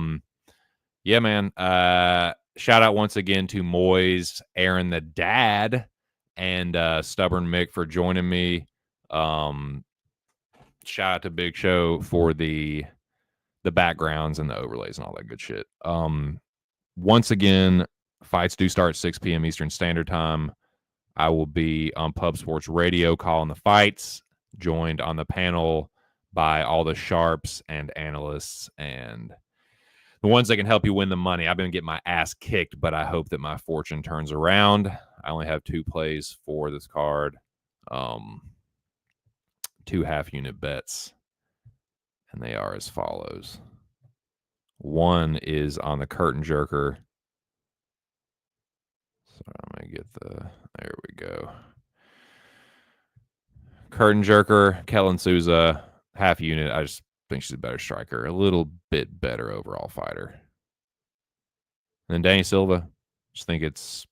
man. Shout out once again to Moiz, Aaron the dad, and Stubborn Mick for joining me. Shout out to Big Show for the backgrounds and the overlays and all that good shit. Once again, fights do start 6 p.m. Eastern Standard Time. I will be on Pub Sports Radio calling the fights, joined on the panel by all the sharps and analysts and the ones that can help you win the money. I've been getting my ass kicked, but I hope that my fortune turns around. I only have 2 plays for this card. 2 half-unit bets. And they are as follows. One is on the curtain jerker. So I'm going to get there we go. Curtain jerker, Kellen Souza, half unit. I just think she's a better striker, a little bit better overall fighter. And then Danny Silva, just think it's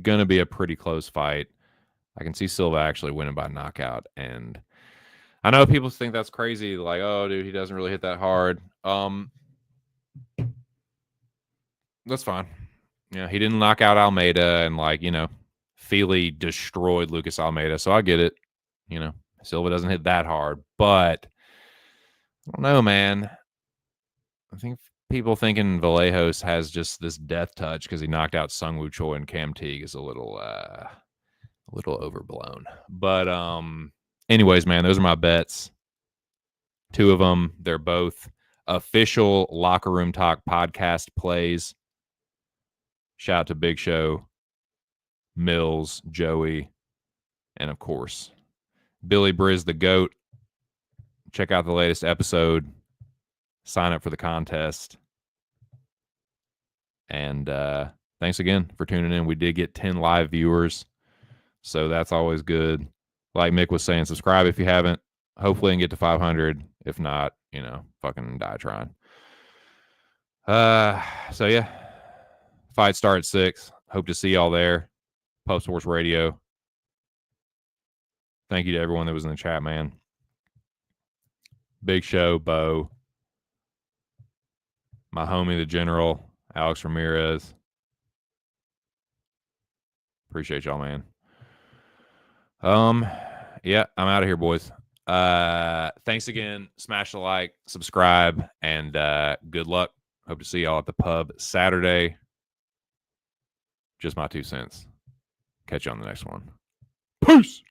going to be a pretty close fight. I can see Silva actually winning by knockout, and I know people think that's crazy, like, oh, dude, he doesn't really hit that hard. That's fine. Yeah, he didn't knock out Almeida, and, like, you know, Feely destroyed Lucas Almeida, so I get it. You know, Silva doesn't hit that hard, but I don't know, man. I think people thinking Vallejos has just this death touch because he knocked out Sungwoo Choi and Cam Teague is a little overblown. But anyways, man, those are my bets. 2 of them. They're both official Locker Room Talk podcast plays. Shout out to Big Show, Mills, Joey, and of course, Billy Briz the GOAT. Check out the latest episode. Sign up for the contest. And thanks again for tuning in. We did get 10 live viewers, so that's always good. Like Mick was saying, subscribe if you haven't. Hopefully, I can get to 500. If not, you know, fucking die trying. So yeah, fight start at 6. Hope to see y'all there. Pub Sports Radio. Thank you to everyone that was in the chat, man. Big Show, Bo, my homie, the General, Alex Ramirez. Appreciate y'all, man. Yeah, I'm out of here, boys. Thanks again. Smash the like, subscribe, and good luck. Hope to see y'all at the pub Saturday. Just my 2 cents. Catch you on the next one. Peace.